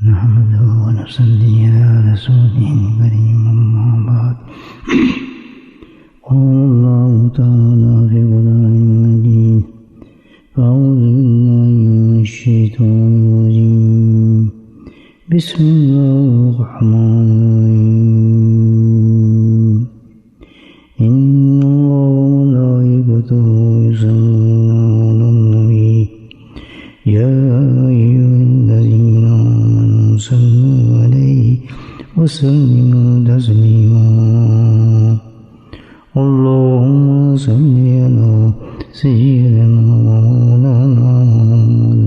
نحمده ونصلي على رسوله الكريم أما بعد قال الله تعالى في قرآن المجيد أعوذ بالله من الشيطان الرجيم بسم الله الرحمن الرحيم إن الله وملائكته يصلون على النبي يا أيها الذين آمنوا صلوا عليه وسلموا تسليما اللهم صل على سيدنا ومولانا محمد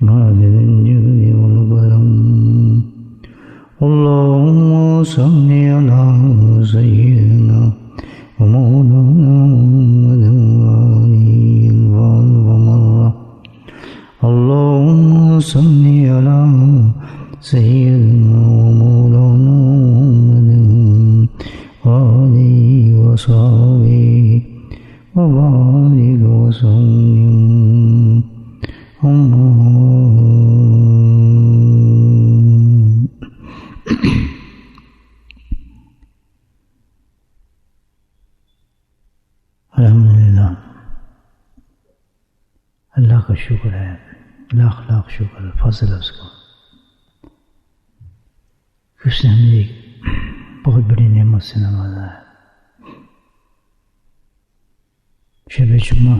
معدن الجود والكرم اللهم صل على سيدنا ومولانا محمد وآله البر اللهم صل على سيدنا ومولانا محمد وآله وصحبه وبارك وسلم الحمدللہ اللہ کا شکر ہے، لاکھ لاکھ شکر، فضل ہے اس کا، اس نے ہمیں ایک بہت بڑی نعمت سے نوازا ہے۔ شب جمعہ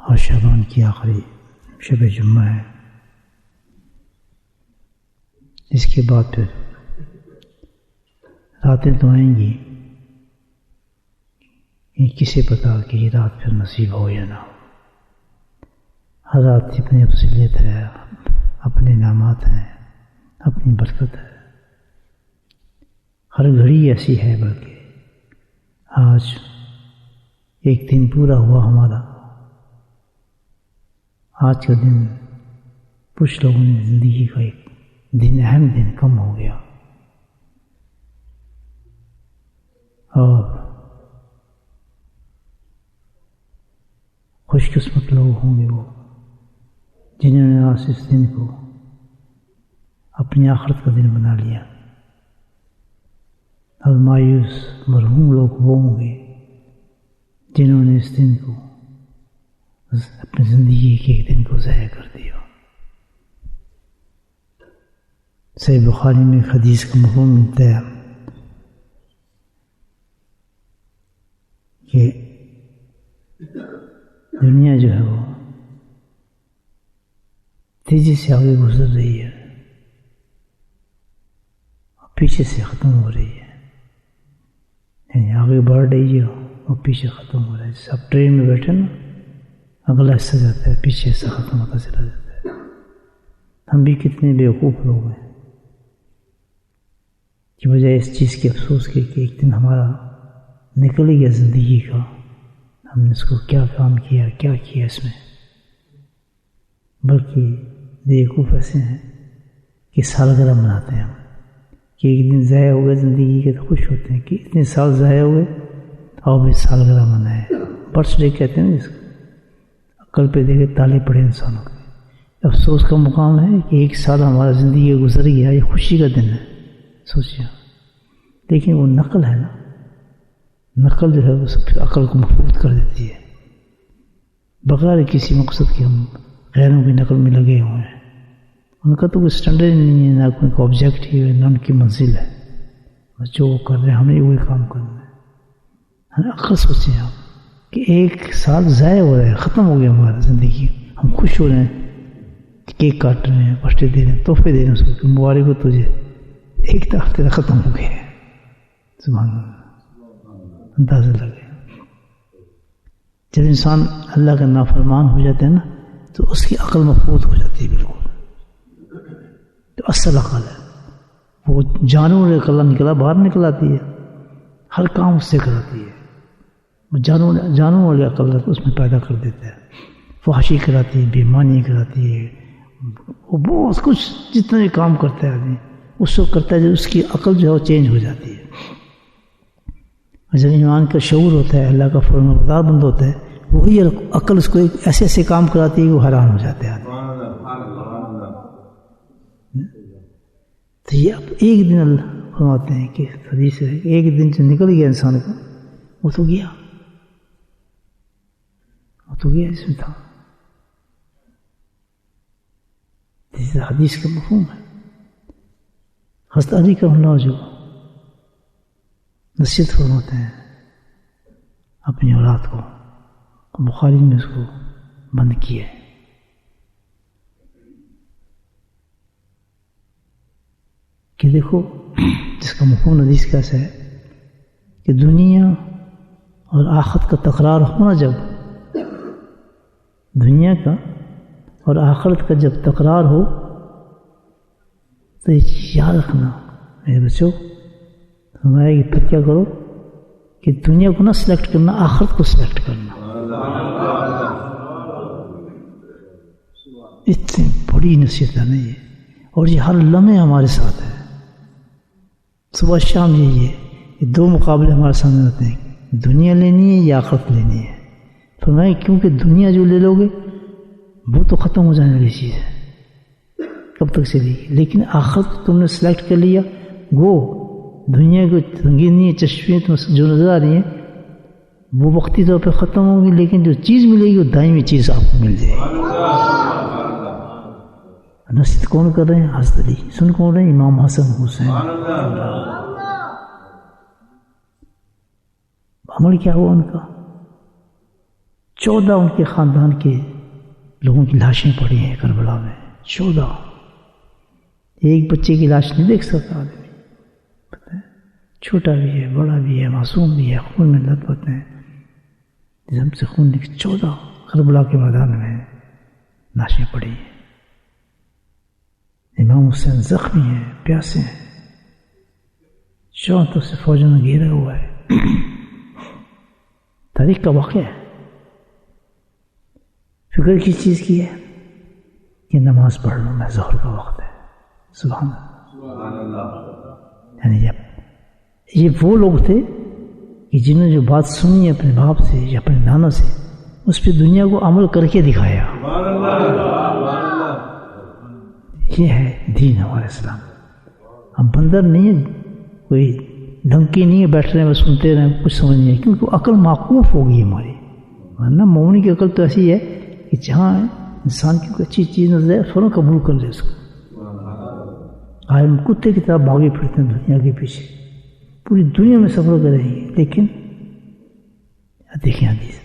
اور شعبان کی آخری شب جمعہ ہے، اس کے بعد پھر راتیں تو آئیں گی، یہ کسی پتا کہ یہ رات پھر نصیب ہو یا نہ ہو۔ ہر رات کی اپنی افضلیت ہے، اپنے انعامات ہیں، اپنی برکت ہے، ہر گھڑی ایسی ہے۔ بلکہ آج ایک دن پورا ہوا ہمارا، آج کا دن کچھ لوگوں نے زندگی کا ایک دن، اہم دن کم ہو گیا، اور خوش قسمت لوگ ہوں گے وہ جنہوں نے آج اس دن کو اپنی آخرت کا دن بنا لیا، اور مایوس مرحوم لوگ وہ ہوں گے جنہوں نے اس دن کو اپنی زندگی کے ایک دن کو ضائع کر دیا۔ صحیح بخاری میں ایک حدیث کا مفہوم ملتا ہے کہ دنیا جو ہے وہ تیزی سے آگے گزر رہی ہے اور پیچھے سے ختم ہو رہی ہے، یعنی آگے بڑھ رہی ہے اور پیچھے ختم ہو رہا ہے۔ جیسے آپ ٹرین میں بیٹھے نا، اگلا حصہ جاتا ہے، پیچھے حصہ ختم ہوتا چلا جاتا ہے۔ ہم بھی کتنے بیوقوف لوگ ہیں کہ بجائے اس چیز کے افسوس کے کہ ایک دن ہمارا نکل گیا زندگی کا، ہم نے اس کو کیا کام کیا، کیا کیا اس میں، بلکہ بیوقوف ایسے ہیں کہ سالگرہ مناتے ہیں ہم کہ ایک دن ضائع ہو گئے زندگی کے تو خوش ہوتے ہیں کہ اتنے سال ضائع ہو گئے، اور بھی سالگرہ منائے، برتھ ڈے کہتے ہیں جس کو، عقل پہ دیکھے تالے پڑے انسانوں کے۔ افسوس کا مقام ہے کہ ایک سال ہمارا زندگی گزر گیا، یہ خوشی کا دن ہے، سوچیے۔ لیکن وہ نقل ہے نا، نقل جو ہے وہ سب عقل کو محفوظ کر دیتی ہے، بغیر کسی مقصد کے ہم غیروں کی نقل میں لگے ہوئے ہیں۔ ان کا تو کوئی اسٹینڈرڈ نہیں ہے، نہ کوئی آبجیکٹیو ہے، نہ ان کی منزل ہے، بس جو وہ کر رہے ہیں ہم نے وہی کام کرنا ہے۔ عقل سوچیں آپ کہ ایک سال ضائع ہو رہا ہے، ختم ہو گیا ہمارا زندگی، ہم خوش ہو رہے ہیں، کیک کاٹ رہے ہیں، بچے دے رہے ہیں، تحفے دے رہے ہیں اس کو کہ مبارک ہو تجھے، ایک ہفتے تک ختم ہو گیا ہے۔ سبحان اللہ، اندازہ لگے۔ جب انسان اللہ کا نافرمان ہو جاتا ہے نا تو اس کی عقل محفوظ ہو جاتی ہے بالکل، تو اصل عقل ہے وہ جانور عقل نکلا باہر نکل آتی ہے، ہر کام اس سے کراتی ہے، وہ جانور والی عقل اس میں پیدا کر دیتا ہے، فحاشی کراتی ہے، بےمانی کراتی ہے، وہ بہت کچھ جتنا بھی کام کرتا ہے آدمی اس کو کرتا ہے، جو اس کی عقل جو ہے وہ چینج ہو جاتی ہے۔ جب ایمان کا شعور ہوتا ہے، اللہ کا فرمانبردار بند ہوتا ہے، وہی عقل اس کو ایک ایسے ایسے کام کراتی ہے کہ وہ حیران ہو جاتے ہیں۔ تو یہ اب ایک دن اللہ فرماتے ہیں کہ حدیث ہے کہ ایک دن جو نکل گیا انسان کا وہ تو گیا اس میں تھا. حدیث کا مفہوم ہے. حضرت علی کا اللہ جو نصیحت فرماتے ہیں اپنی اولاد کو، بخاری میں اس کو بند کیا ہے. کہ دیکھو جس کا مفہوم حدیث کیسا ہے کہ دنیا اور آخرت کا تکرار ہونا، جب دنیا کا اور آخرت کا جب تکرار ہو تو یاد رکھنا میرے بچوں، ہمارے کہ پھر کیا کرو کہ دنیا کو نہ سلیکٹ کرنا، آخرت کو سلیکٹ کرنا. اتنی بڑی نصیحت ہے نا یہ، اور یہ ہر لمحے ہمارے ساتھ ہے. صبح شام یہی ہے، یہ دو مقابلے ہمارے سامنے ہوتے ہیں، دنیا لینی ہے یا آخرت لینی ہے. فرمایا کیونکہ دنیا جو لے لو گے وہ تو ختم ہو جانے والی چیز ہے، کب تک چلے گی. لیکن آخرت تم نے سلیکٹ کر لیا، وہ دنیا کو رنگینی چشمیں جو نظر آ رہی ہیں وہ وقتی طور پہ ختم ہوگی، لیکن جو چیز ملے گی وہ دائمی چیز آپ کو مل جائے گی. نصیحت کون کر رہے ہیں؟ حضرت علی. سن کون رہے ہیں؟ امام حسن حسین. عمل کیا ہوا ان کا؟ 14 ان کے خاندان کے لوگوں کی لاشیں پڑی ہیں کربلا میں. 14. ایک بچے کی لاش نہیں دیکھ سکتا آدمی، پتہ ہے، چھوٹا بھی ہے، بڑا بھی ہے، معصوم بھی ہے، خون میں لت پت ہیں، جسم سے خون نکل. 14 کربلا کے میدان میں لاشیں پڑی ہیں. امام حسین زخمی ہیں، پیاسے ہیں، چاروں طرف سے فوجوں نے گھیرا ہوا ہے. تاریخ کا واقعہ ہے. فکر کس چیز کی ہے کہ نماز پڑھ لوں میں، ظہر کا وقت ہے. سبحان اللہ. یعنی یہ وہ لوگ تھے کہ جنہوں نے جو بات سنی اپنے باپ سے یا اپنے نانا سے، اس پہ دنیا کو عمل کر کے دکھایا. یہ ہے دین ہمارے اسلام. ہم بندر نہیں ہے، کوئی ڈھنکی نہیں ہے بیٹھ رہے ہیں بس سنتے رہے، کچھ سمجھ نہیں ہے، کیونکہ عقل معقوف ہوگی ہماری. ورنہ مومن کی عقل تو ایسی ہے کہ جہاں انسان کی کوئی اچھی چیز نظر آئے فوراً قبول کر لے اس کو. ہم کتے کی طرح بھاگے پھرتے ہیں دنیا کے پیچھے، پوری دنیا میں سفر کریں گے. لیکن دیکھیں حدیث،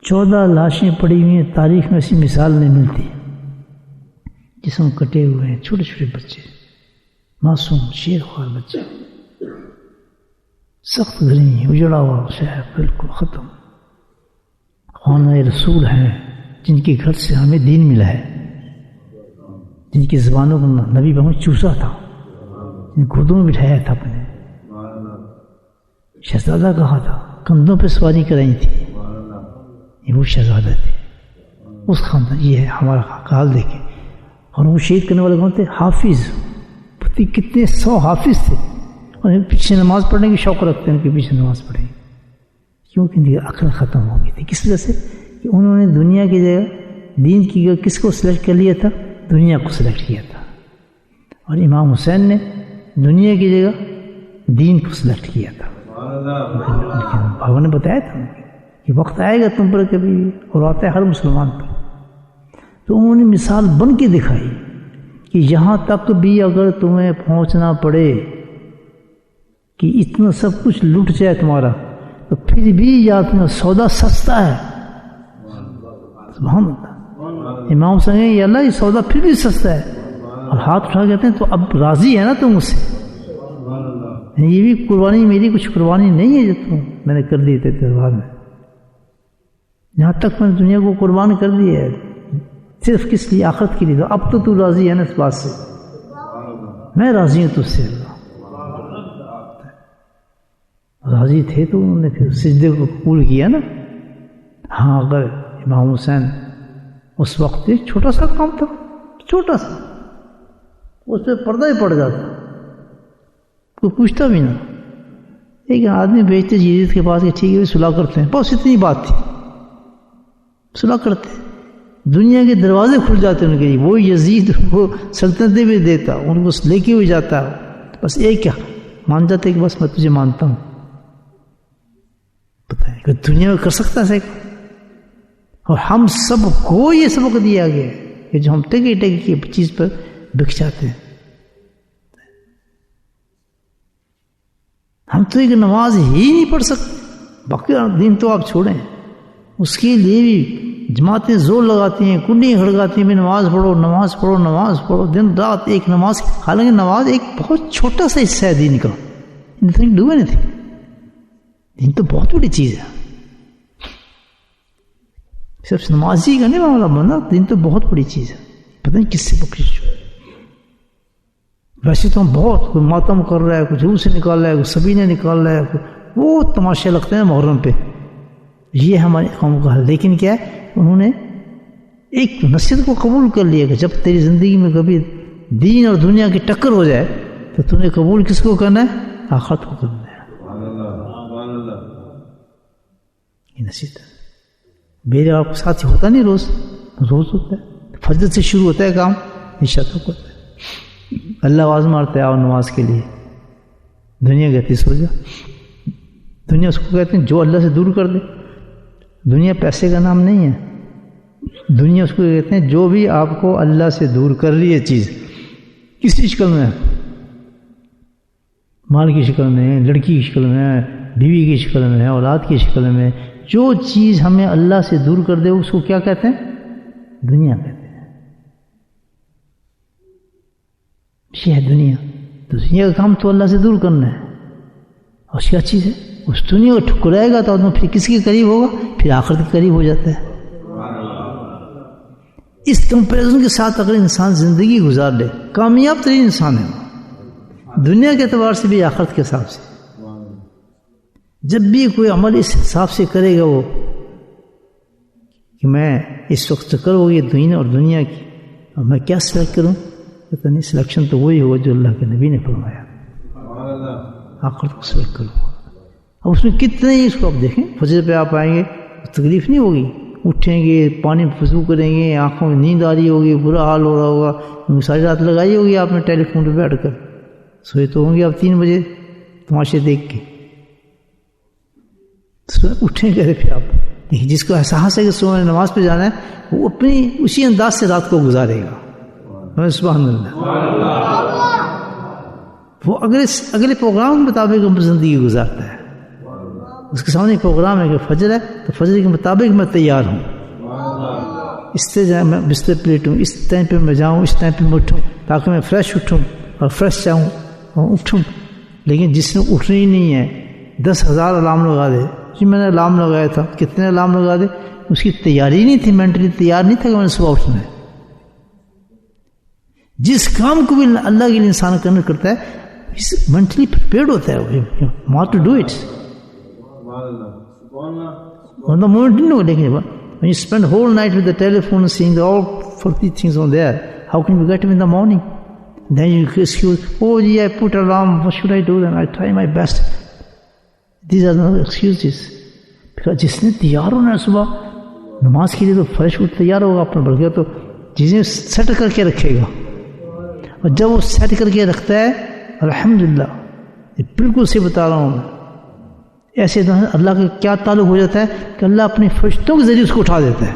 14 لاشیں پڑی ہوئی ہیں. تاریخ میں ایسی مثال نہیں ملتی. جسم کٹے ہوئے ہیں، چھوٹے چھوٹے بچے، معصوم شیر خوار بچے، سخت گرمی، اجڑا ہوا شہر بالکل ختم. خانہ رسول ہیں جن کے گھر سے ہمیں دین ملا ہے، جن کی زبانوں کو نبی محمد چوسا تھا، جن گودوں میں بٹھایا تھا، اپنے شہزادہ کہا تھا، کندھوں پہ سواری کرائی تھی. یہ وہ شہزادہ تھے اس خاندان. یہ ہے ہمارا حال دیکھیں. اور وہ شہید کرنے والے کون تھے؟ حافظ. پتہ کتنے 100 حافظ تھے، اور پیچھے نماز پڑھنے کی شوق رکھتے ہیں، ان کے پیچھے نماز پڑھیں. کیونکہ ان کی عقل ختم ہو گئی تھی. کس وجہ سے؟ کہ انہوں نے دنیا کی جگہ دین کی جگہ کس کو سلیکٹ کر لیا تھا؟ دنیا کو سلیکٹ کیا تھا. اور امام حسین نے دنیا کی جگہ دین کو سلیکٹ کیا تھا. بابا نے بتایا تھا کہ وقت آئے گا تم پر کبھی، اور آتا ہے ہر مسلمان پر. تو انہوں نے مثال بن کے دکھائی کہ یہاں تک بھی اگر تمہیں پہنچنا پڑے کہ اتنا سب کچھ لٹ جائے تمہارا، تو پھر بھی یاد رکھنا سودا سستا ہے. سبحان اللہ. امام حسین یہ اللہ یہ سودا پھر بھی سستا ہے. اور ہاتھ اٹھا کہتے ہیں تو اب راضی ہے نا تم مجھ سے؟ یہ بھی قربانی میری کچھ قربانی نہیں ہے جو میں نے کر دی تھے دربار میں. یہاں تک میں نے دنیا کو قربان کر دی ہے صرف کس لیے؟ آخرت کے لیے. تو اب تو راضی ہے نا اس بات سے؟ میں راضی ہوں تجھ سے. اللہ راضی تھے تو انہوں نے پھر سجدے کو قبول کیا نا. ہاں اگر امام حسین اس وقت ایک چھوٹا سا کام تھا، چھوٹا سا، اس پہ پردہ ہی پڑ جاتا، کوئی پوچھتا بھی نہ. ایک آدمی بھیجتے یزید کے پاس کہ ٹھیک ہے صلح کرتے ہیں، بس اتنی بات تھی، صلح کرتے. دنیا کے دروازے کھل جاتے ان کے لیے. وہ یزید وہ سلطنتیں بھی دیتا, ان کو لے کے بھی جاتا, بس ایک کیا مان جاتا ہے کہ بس میں تجھے مانتا ہوں. پتہ ہے کہ دنیا میں کر سکتا ہے. اور ہم سب کو یہ سبق دیا گیا ہے کہ جو ہم ٹکی ٹکی کی چیز پر بک جاتے ہیں. ہم تو ایک نماز ہی نہیں پڑھ سکتے, باقی دین تو آپ چھوڑیں. اس کے لیے بھی جماعتیں زور لگاتی ہیں, کنڈیاں کھڑکاتی ہیں, نماز پڑھو نماز پڑھو نماز پڑھو, دن رات ایک نماز. حالانکہ نماز ایک بہت چھوٹا سا حصہ ہے دین کا. ڈوبے نہیں تھے, دین تو بہت بڑی چیز ہے. صرف نمازی کا نہیں معاملہ بنا, دین تو بہت بڑی چیز ہے. پتہ نہیں کس سے بخشش. ویسے تو ہم بہت, کوئی ماتم کر رہا ہے, کوئی جلوس سے نکال رہا ہے, کوئی سبینے نکال رہا ہے, وہ تماشے لگتے ہیں محرم پہ. یہ ہماری قوم کا حل. لیکن کیا ہے, انہوں نے ایک نصیحت کو قبول کر لیا کہ جب تیری زندگی میں کبھی دین اور دنیا کی ٹکر ہو جائے تو تم نے قبول کس کو کرنا ہے؟ آخرت کو کرنا ہے. یہ نصیحت ہے. میرے آپ کے ساتھ ہوتا نہیں, روز ہوتا ہے. فجر سے شروع ہوتا ہے کام, عشاء تک ہوتا ہے. اللہ آواز مارتا ہے آؤ نماز کے لیے. دنیا کہتی سو جا. دنیا اس کو کہتے ہیں جو اللہ سے دور کر دے. دنیا پیسے کا نام نہیں ہے. دنیا اس کو کہتے ہیں جو بھی آپ کو اللہ سے دور کر رہی ہے چیز. کسی شکل میں, مال کی شکل میں, لڑکی کی شکل میں, بیوی کی شکل میں, اولاد کی شکل میں, جو چیز ہمیں اللہ سے دور کر دے اس کو کیا کہتے ہیں؟ دنیا کہتے ہیں. یہ ہے دنیا. دنیا کا کام تو اللہ سے دور کرنا ہے. اور کیا چیز ہے؟ اس دنیا کو ٹھکرائے گا تو پھر کس کے قریب ہوگا؟ پھر آخرت کے قریب ہو جاتا ہے. اس کمپیریزن کے ساتھ اگر انسان زندگی گزار لے, کامیاب ترین انسان ہے دنیا کے اعتبار سے بھی آخرت کے حساب سے. جب بھی کوئی عمل اس حساب سے کرے گا وہ کہ میں اس وقت چکر ہوگی دنیا اور دنیا کی, اور میں کیا سلیکٹ کروں, پتہ نہیں. سلیکشن تو وہی ہوگا جو اللہ کے نبی نے فرمایا, آخرت کو سلیکٹ کروں. اب اس میں کتنے ہی اس کو آپ دیکھیں, فجر پہ آپ آئیں گے تکلیف نہیں ہوگی, اٹھیں گے, پانی وضو کریں گے, آنکھوں میں نیند آ رہی ہوگی, برا حال ہو رہا ہوگا, کیونکہ ساری رات لگائی ہوگی آپ نے ٹیلی فون پہ بیٹھ کر. سوئے تو ہوں گے آپ 3 بجے تماشے دیکھ کے. اٹھیں گے پھر آپ. لیکن جس کو احساس ہے کہ صبح نماز پہ جانا ہے وہ اپنی اسی انداز سے رات کو گزارے گا. سبحان اللہ. وہ اگلے پروگرام کے مطابق زندگی گزارتا ہے. اس کے سامنے پروگرام ہے کہ فجر ہے تو فجر کے مطابق میں تیار ہوں, اس سے میں بستر پہ لیٹوں, اس ٹائم پہ میں جاؤں, اس ٹائم پہ میں اٹھوں تاکہ میں فریش اٹھوں اور فریش چاہوں اور اٹھوں. لیکن جس نے اٹھنا ہی نہیں ہے 10,000 الارم لگا دے. جی میں نے الارم لگایا تھا, کتنے الارم لگا دے, اس کی تیاری نہیں تھی, مینٹلی تیار نہیں تھا کہ میں نے صبح اٹھنا ہے. جس کام کو بھی اللہ کے لیے انسان کرتا ہے مینٹلی پریپیئرڈ ہوتا ہے, want to do it. On the moment didn't know, when you spend whole night with the telephone seeing all 40 things on there, how can you get him in the morning? Then you excuse, oh yeah, I put alarm, what should I do then? I try my best. These are not excuses. Because جس نے تیار ہونا ہے صبح نماز کے لیے تو فریش اٹھ تیار ہوگا اپنا, بلکہ تو چیزیں سیٹ کر کے رکھے گا. اور جب وہ سیٹ کر کے رکھتا ہے الحمدللہ, یہ بالکل سے بتا رہا ہوں میں, ایسے اللہ کا کیا تعلق ہو جاتا ہے کہ اللہ اپنے فرشتوں کے ذریعے اس کو اٹھا دیتا ہے.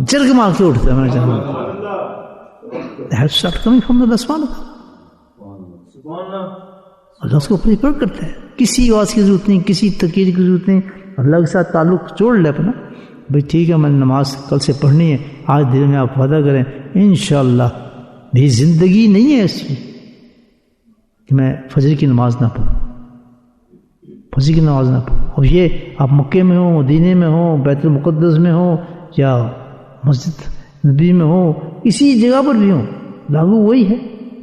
جرگ مار کے اٹھتا ہے. میں جانتا ہوں اللہ اس کو پریپیئر کرتا ہے. کسی آواز کی ضرورت نہیں, کسی تقریر کی ضرورت نہیں. اللہ کے ساتھ تعلق جوڑ لے اپنا, بھائی ٹھیک ہے میں نے نماز کل سے پڑھنی ہے, آج دل میں آپ وعدہ کریں انشاءاللہ. بھی زندگی نہیں ہے ایسی کہ میں فجر کی نماز نہ پڑھوں, فجر کی نماز نہ پڑھوں. اور یہ آپ مکے میں ہوں, مدینے میں ہوں, بیت المقدس میں ہوں, یا مسجد نبی میں ہوں, کسی جگہ پر بھی ہوں, لاگو وہی ہے.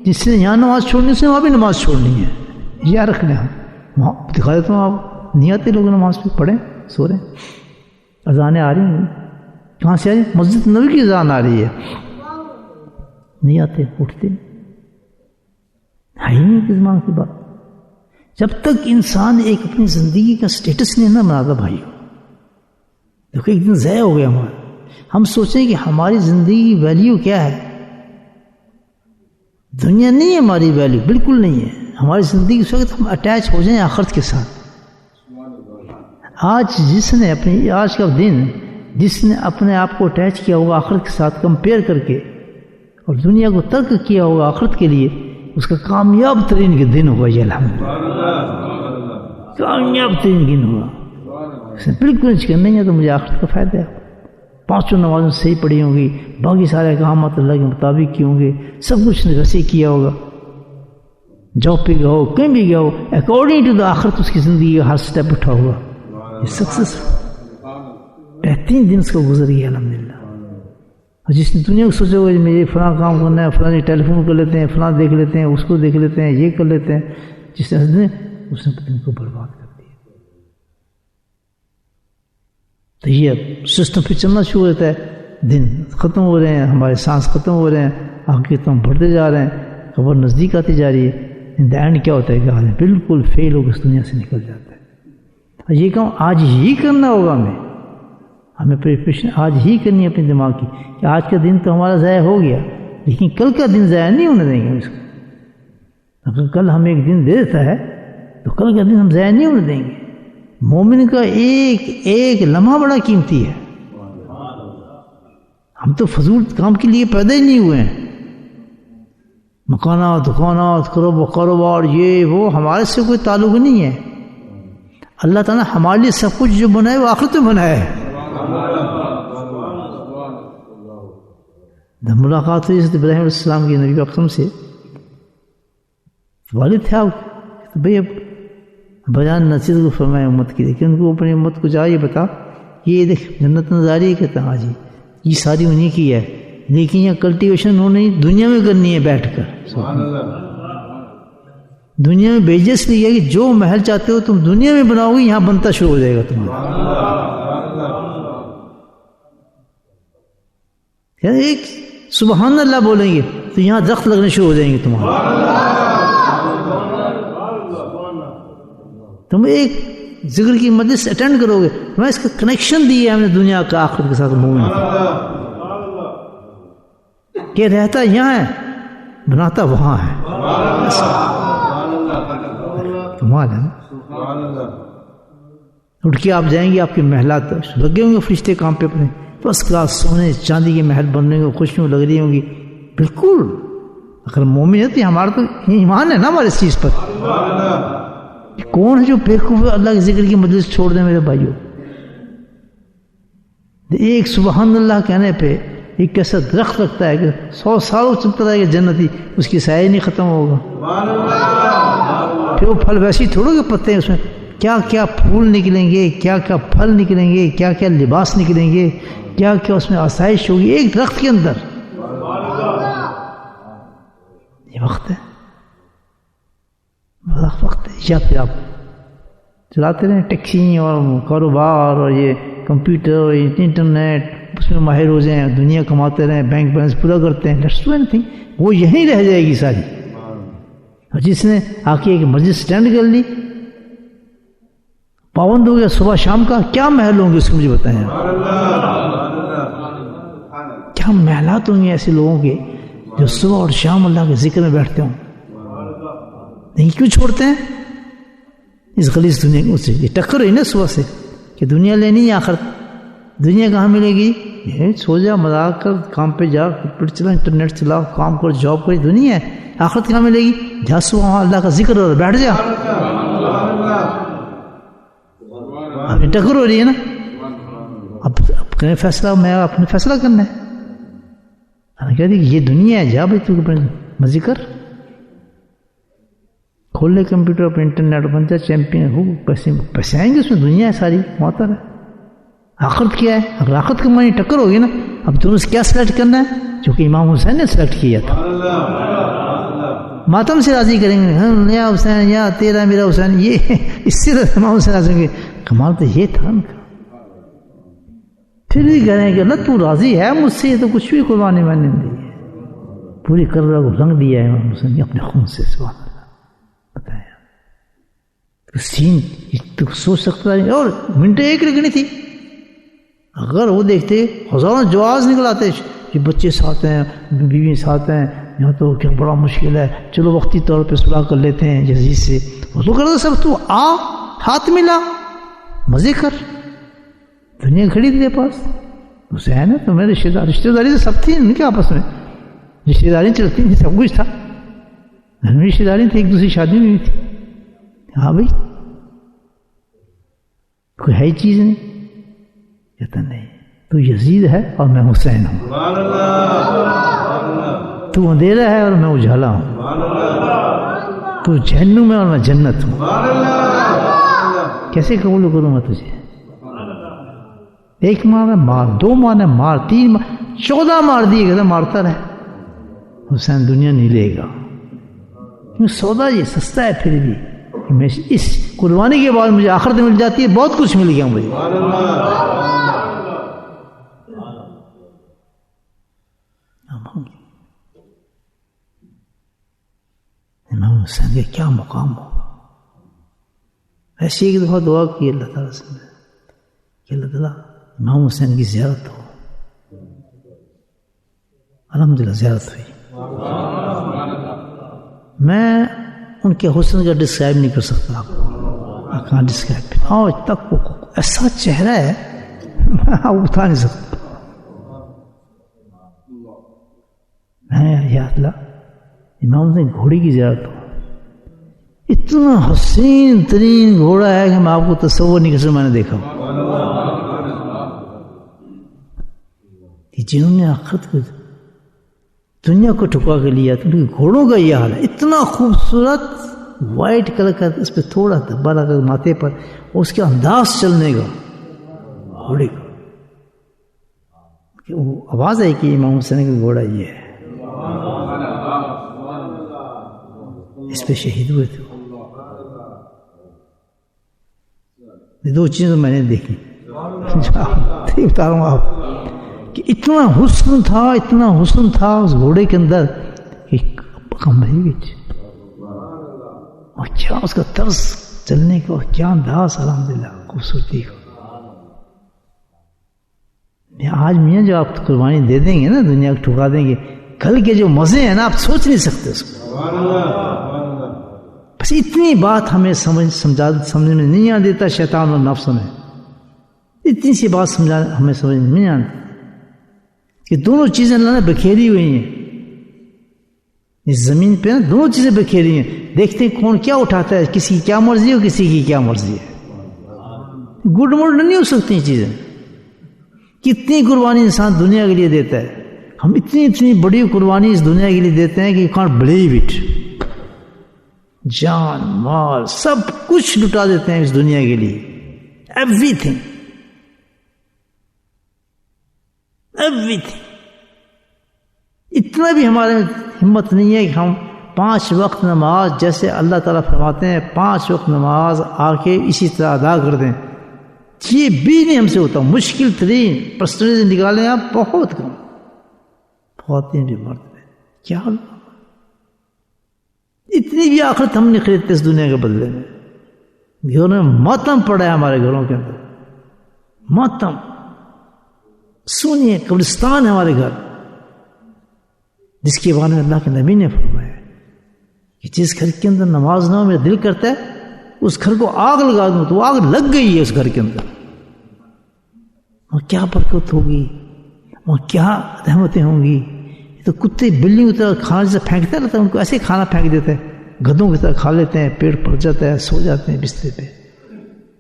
جس نے یہاں نماز چھوڑنی سے وہاں بھی نماز چھوڑنی ہے. یہ رکھ لیں. وہاں دکھا دیتا ہوں, آپ نہیں آتے لوگ نماز پہ, پڑھیں, سو رہے ہیں, اذانیں آ رہی ہیں, کہاں سے آ رہی ہیں؟ مسجد نبی کی اذان آ رہی ہے, نہیں آتے, اٹھتے ہے ہی نہیں کس مان کی بات. جب تک انسان ایک اپنی زندگی کا سٹیٹس نہیں نہ بناتا بھائی, دیکھو ایک دن ضائع ہو گیا ہمارا. ہم سوچیں کہ ہماری زندگی کی ویلیو کیا ہے. دنیا نہیں ہے ہماری ویلیو، بالکل نہیں ہے. ہماری زندگی اس وقت ہم اٹیچ ہو جائیں آخرت کے ساتھ. آج جس نے اپنی آج کا دن جس نے اپنے آپ کو اٹیچ کیا ہوگا آخرت کے ساتھ کمپیئر کر کے اور دنیا کو ترک کیا ہوگا آخرت کے لیے، اس کا کامیاب ترین کے دن ہوگا یہ الحمدللہ. کامیاب ترین دن ہوگا. اس نے بالکل نہیں نہیں ہے تو مجھے آخرت کا فائدہ ہے. 5 نمازیں صحیح پڑھی ہوں گی، باقی سارے احکامات اللہ کے مطابق کیے ہوں گے، سب کچھ نے ویسے کیا ہوگا. جاب پہ گیا ہو، کہیں بھی گیا ہو، اکارڈنگ ٹو دا آخرت اس کی زندگی کا ہر سٹیپ اٹھا ہوگا. یہ سکسیس بہترین دن اس کو گزر گیا الحمدللہ. اور جس نے دنیا کو سوچا ہوگا مجھے فلاں کام کرنا ہے، فلاں ٹیلی فون کر لیتے ہیں، فلاں دیکھ لیتے ہیں، اس کو دیکھ لیتے ہیں، یہ کر لیتے ہیں، جس نے اس نے دن کو برباد کر دیا. تو یہ سسٹم پھر چلنا شروع ہوتا ہے. دن ختم ہو رہے ہیں، ہمارے سانس ختم ہو رہے ہیں، آگے تو ہم بڑھتے جا رہے ہیں، خبر نزدیک آتی جا رہی ہے. ان دا اینڈ کیا ہوتا ہے کہ آدمی بالکل فیل ہو کے اس دنیا سے نکل جاتا ہے. اور یہ کام آج ہی کرنا ہوگا. ہمیں پریپریشن آج ہی کرنی ہے اپنے دماغ کی کہ آج کا دن تو ہمارا ضائع ہو گیا، لیکن کل کا دن ضائع نہیں ہونے دیں گے. اس کو اگر کل ہمیں ایک دن دے دیتا ہے تو کل کا دن ہم ضائع نہیں ہونے دیں گے. مومن کا ایک ایک لمحہ بڑا قیمتی ہے. ہم تو فضول کام کے لیے پیدا ہی نہیں ہوئے ہیں. مکانات، دکانات، کاروبار، یہ وہ ہمارے سے کوئی تعلق نہیں ہے. اللہ تعالیٰ ہمارے لیے سب کچھ جو بنائے وہ آخرت میں بنایا ہے. جب ملاقات ہوئی حضرت ابراہیم علیہ السلام کی نبی اکرم سے، والد تھے آپ بھائی اب بیان نصیحت کو فرمائے امت کی، لیکن ان کو اپنی امت کو جا یہ بتا یہ دیکھ جنت نظاری کہتا ہاں جی یہ ساری انہیں کی ہے، لیکن یہ کلٹیویشن انہوں نے دنیا میں کرنی ہے بیٹھ کر. دنیا میں بیجس نہیں ہے کہ جو محل چاہتے ہو تم دنیا میں بناؤ گے یہاں بنتا شروع ہو جائے گا تمہارا. یعنی ایک سبحان اللہ بولیں گے تو یہاں درخت لگنے شروع ہو جائیں گے تمہارے. تم ایک ذکر کی مجلس اٹینڈ کرو گے، میں اس کا کنیکشن دی ہے ہم نے دنیا کا آخرت کے ساتھ مومن کہ رہتا یہاں ہے بناتا وہاں ہے. کمال ہے. اٹھ کے آپ جائیں گے، آپ کے محلات لگے ہوں گے فرشتے کام پہ اپنے فرسٹ کلاس سونے چاندی کے محل بننے کو خوشیوں لگ رہی ہوں گی. بالکل اگر مومن ہے تو ہمارا تو ایمان ہے نا ہمارے اس چیز پر. کون ہے جو بیوقوف اللہ کے ذکر کی مجلس چھوڑ دیں میرے بھائیوں. ایک سبحان اللہ کہنے پہ ایک ایسا درخت لگتا ہے کہ 100 سالوں چلتا رہے گا جنتی، اس کی سایہ نہیں ختم ہوگا. پھر وہ پھل ویسے ہی تھوڑو گے پتے ہیں، اس میں کیا کیا پھول نکلیں گے، کیا کیا پھل نکلیں گے، کیا کیا لباس نکلیں گے، کیا کیا اس میں آسائش ہوگی ایک درخت کے اندر. یہ وقت ہے، وقت ہے. یا پھر آپ چلاتے رہیں ٹیکسی اور کاروبار اور یہ کمپیوٹر اور انٹرنیٹ، اس میں ماہر ہو جائیں، دنیا کماتے رہیں، بینک بیلنس پورا کرتے ہیں. Let's do any thing. وہ یہیں رہ جائے گی ساری. اور جس نے آ کے ایک مسجد اسٹینڈ کر لی، پابند ہو گیا صبح شام کا، کیا محل ہوں گے اس کو مجھے بتائیں. کیا محلات ہوں گے ایسے لوگوں کے جو صبح اور شام اللہ کے ذکر میں بیٹھتے ہوں. نہیں کیوں چھوڑتے ہیں اس غلیظ دنیا کو. سے یہ ٹکر ہوئی نا صبح سے کہ دنیا لینی ہے آخرت. دنیا کہاں ملے گی؟ یہ سو جا، مذاق کر، کام پہ جا، کمپیوٹر چلا، انٹرنیٹ چلا، کام کر، جاب کر، دنیا ہے. آخرت کہاں ملے گی؟ جہاں صبح اللہ کا ذکر ہو رہا بیٹھ جا. اب ٹکر ہو رہی ہے نا. اب کریں فیصلہ، میں اپنے فیصلہ کرنا ہے. کہتے کہ یہ دنیا ہے، جا بھائی تو مزے کر، کھول لے کمپیوٹر پر، انٹرنیٹ بن جا چیمپئن ہو. پیسے آئیں گے اس میں، دنیا ہے ساری معطر ہے. آخرت کیا ہے؟ اگر آخرت کا معنی ٹکر ہوگی نا، اب دونوں سے کیا سلیکٹ کرنا ہے؟ جو کہ امام حسین نے سلیکٹ کیا تھا. ماتم سے راضی کریں گے، یا حسین یا تیرا میرا حسین، یہ اس سے امام حسین راضی ہوں گے. کمال تو یہ تھا ان کا. پھر بھی کہہ رہے ہیں کہ اللہ تو راضی ہے مجھ سے، تو کچھ بھی قربانی میں نے دی ہے. پوری کربلا کو رنگ دیا ہے امام حسین نے اپنے خون سے. سبحان اللہ. بتایا سین تو سوچ سکتا ہے. اور منٹ ایک لگنی تھی، اگر وہ دیکھتے ہزاروں جواز نکل آتے کہ بچے ساتھ ہیں، بیوی ساتھ ہیں، یہاں تو کیا بڑا مشکل ہے، چلو وقتی طور پہ صلاح کر لیتے ہیں یزید سے. وہ تو کرتا سب، تو آ ہاتھ ملا مزے کر، دنیا کھڑی تیرے پاس. حسین ہے تو میرے رشتے داری تو سب تھی ان کے آپس میں، رشتے داری چلتی تھی، سب کچھ تھا، گھر میں رشتے داری تھی، ایک دوسری شادی بھی ہوئی تھی. ہاں بھائی کوئی ہے چیز نہیں، کہتا نہیں تو یزید ہے اور میں حسین ہوں، تو اندھیرا ہے اور میں اجالا ہوں، تو جہنم ہے اور میں جنت ہوں. کیسے قبول کروں میں تجھے؟ ایک مار مار، دو مارنا مار، تین مار، 14 مار دیے گا، مارتا رہے. حسین دنیا نہیں لے گا، سودا یہ سستا ہے، پھر بھی میں اس قربانی کے بعد مجھے آخرت مل جاتی ہے، بہت کچھ مل گیا مجھے. امام حسین کا کیا مقام ہوگا. ایسی ایک دفعہ دعا کی اللہ تعالیٰ سے کہ اللہ تعالیٰ امام حسین کی زیارت ہو. الحمدللہ زیارت ہوئی. میں ان کے حسن کا ڈسکرائب نہیں کر سکتا آپ کو، کہاں ڈسکرائب، آج تک وہ ایسا چہرہ ہے میں بتا نہیں سکتا. میں یا اللہ امام حسین گھوڑے کی زیارت ہو. اتنا حسین ترین گھوڑا ہے کہ میں آپ کو تصور نہیں کر سکتا، میں نے دیکھا کہ جنہوں نے آخرت کو دنیا کو ٹھکا کے لیا تو گھوڑوں کا یہ حال ہے. اتنا خوبصورت وائٹ کلر کا، اس پہ تھوڑا دھبا لگا ماتھے پر، اس کے انداز چلنے کا گھوڑے کا، کہ وہ آواز آئی کہ امام حسین کا گھوڑا یہ ہے، اس پہ شہید ہوئے تھے. دو چیزیں میں نے دیکھی، بتا رہا ہوں آپ کہ اتنا حسن تھا، اتنا حسن تھا اس گھوڑے کے اندر کہ کمرے وچ، اور کیا اس کا طرز چلنے کا، کیا انداز، الحمدللہ خوبصورتی کا. آج میاں جو آپ قربانی دے دیں گے نا، دنیا کو ٹھکا دیں گے، کل کے جو مزے ہیں نا آپ سوچ نہیں سکتے اس کو. بس اتنی بات ہمیں سمجھ میں نہیں آ دیتا شیطان اور نفس میں، اتنی سی بات ہمیں سمجھ میں نہیں آتی کہ دونوں چیزیں اللہ نے بکھیری ہوئی ہیں اس زمین پہ، نا دونوں چیزیں بکھیری ہیں. دیکھتے ہیں کون کیا اٹھاتا ہے، کسی کی کیا مرضی ہو، کسی کی کیا مرضی ہے. گڈ موڈ نہیں ہو سکتی یہ چیزیں. کتنی قربانی انسان دنیا کے لیے دیتا ہے. ہم اتنی بڑی قربانی اس دنیا کے لیے دیتے ہیں کہ you can't believe it. جان مال سب کچھ لٹا دیتے ہیں اس دنیا کے لیے، ایوری تھنگ. اتنا بھی ہمارے ہمت نہیں ہے کہ ہم 5 وقت نماز جیسے اللہ تعالیٰ فرماتے ہیں 5 وقت نماز آ کے اسی طرح ادا کر دیں. یہ بھی نہیں ہم سے ہوتا. مشکل ترین پرسنٹیج نکالیں آپ، بہت کم، خواتین بھی مرد ہیں. کیا اتنی بھی آخرت ہم نہیں خریدتے اس دنیا کے بدلے میں. گھروں میں ماتم پڑا ہے ہمارے گھروں کے اندر، ماتم. سنیے قبرستان ہے ہمارے گھر، جس کے بارے میں اللہ کے نبی نے فرمایا کہ جس گھر کے اندر نماز نہ ہو میرا دل کرتا ہے اس گھر کو آگ لگا دوں. تو آگ لگ گئی ہے اس گھر کے اندر. اور کیا برکت ہوگی اور کیا رحمتیں ہوں گی. یہ تو کتے بلیوں کی طرح کھانا جیسے پھینکتا رہتا ہے، ان کو ایسے کھانا پھینک دیتے ہیں، گدھوں کی طرح کھا لیتے ہیں، پیٹ پڑ جاتا ہے، سو جاتے ہیں بستر پہ،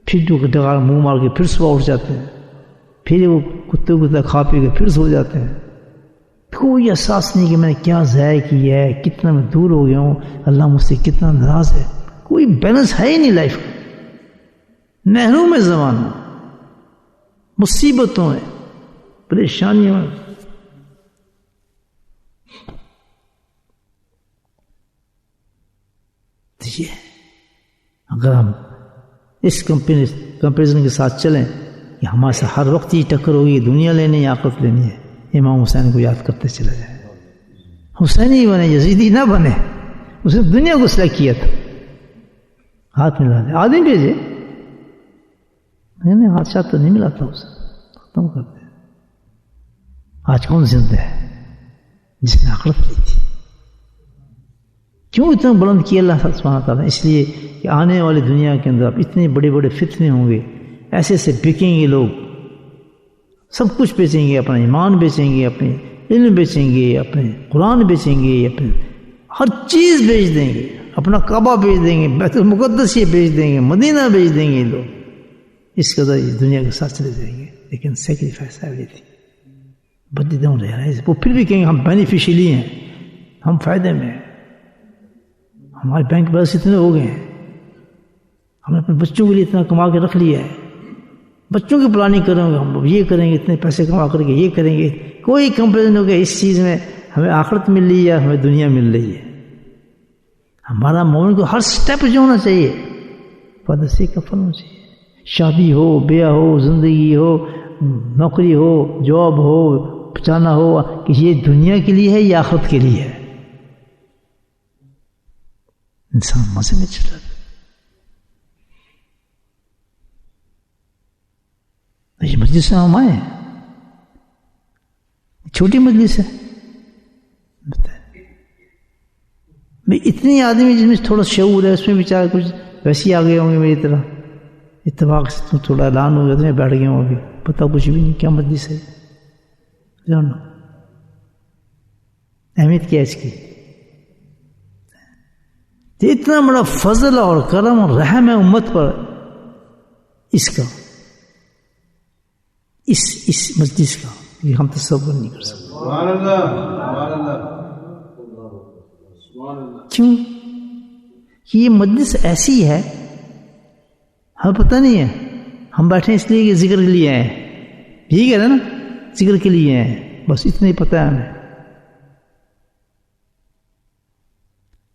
پھر جو ڈگار منہ مار کے پھر صبح اٹھ جاتے ہیں، پھر وہ کتے کی طرح کھا پی کے پھر سو جاتے ہیں. کوئی احساس نہیں کہ میں نے کیا ضائع کیا ہے، کتنا میں دور ہو گیا ہوں، اللہ مجھ سے کتنا ناراض ہے. کوئی بیلنس ہے ہی نہیں لائف کا. محروم ہے زمانہ، مصیبتوں میں، پریشانیوں میں. اگر ہم اس کمپیریزن کے ساتھ چلیں کہ ہمارے سے ہر وقت یہ ٹکر ہوگی، دنیا لینی یا آخرت لینی ہے، امام حسین کو یاد کرتے چلے جائیں. حسینی بنے، یزیدی نہ بنے. اس نے دنیا کو سلیکٹ کیا تھا، ہاتھ ملا دے، آدمی بھیجے، ہاتھ شاہ تو نہیں ملا تھا اسے. ختم کر دیں. آج کون زندہ ہے جس نے عقل لی تھی؟ کیوں اتنا بلند کیا اللہ سبحانہ تعالیٰ؟ اس لیے کہ آنے والی دنیا کے اندر اب اتنے بڑے بڑے فتنے ہوں گے، ایسے ایسے بکیں گے لوگ، سب کچھ بیچیں گے، اپنا ایمان بیچیں گے، اپنے علم بیچیں گے، اپنے قرآن بیچیں گے، اپنے ہر چیز بیچ دیں گے، اپنا کعبہ بیچ دیں گے، بیت المقدس یہ بیچ دیں گے، مدینہ بیچ دیں گے لوگ، اس قدر اس دنیا کے ساتھ چلے جائیں گے. لیکن سیکریفائس ایوری تھی بٹ دے ڈونٹ ریئلائز. وہ پھر بھی کہیں گے ہم بینیفیشلی ہیں، ہم فائدے میں ہیں، ہمارے بینک بیلنس اتنے ہو گئے ہیں، ہم نے اپنے بچوں کے لیے اتنا کما کے رکھ لیا ہے، بچوں کی پلاننگ کریں گے، ہم یہ کریں گے، اتنے پیسے کما کر کے یہ کریں گے. کوئی کمپیرزن ہو گیا اس چیز میں ہمیں آخرت مل رہی ہے، ہمیں دنیا مل رہی ہے. ہمارا مومن کو ہر سٹیپ جو ہونا چاہیے فادر سے کفن ہونا چاہیے. شادی ہو، بیاہ ہو، زندگی ہو، نوکری ہو، جاب ہو، بچانا ہو، کہ یہ دنیا کے لیے ہے یا آخرت کے لیے ہے. انسان مزے میں چلا ہے. یہ مجلس میں ہم آئے ہیں، چھوٹی مجلس ہے، میں اتنی آدمی جس میں تھوڑا شعور ہے اس میں بیچارے کچھ ویسے آ گئے ہوں گے میری طرح، اتفاق سے تھوڑا اعلان ہو گیا تو میں بیٹھ گیا ہوں. ابھی پتہ کچھ بھی نہیں کیا مجلس ہے، جانو اہمیت کیا اس کی. اتنا بڑا فضل اور کرم اور رحم ہے امت پر اس کا، اس مجلس کا، یہ ہم تصور نہیں کر سکتے. کیوں کہ یہ مجلس ایسی ہے ہمیں پتہ نہیں ہے، ہم بیٹھے اس لیے کہ ذکر کے لیے آئے ہیں، یہی کہہ رہے ہیں نا، ذکر کے لیے آئے ہیں، بس اتنا ہی پتہ ہے ہمیں.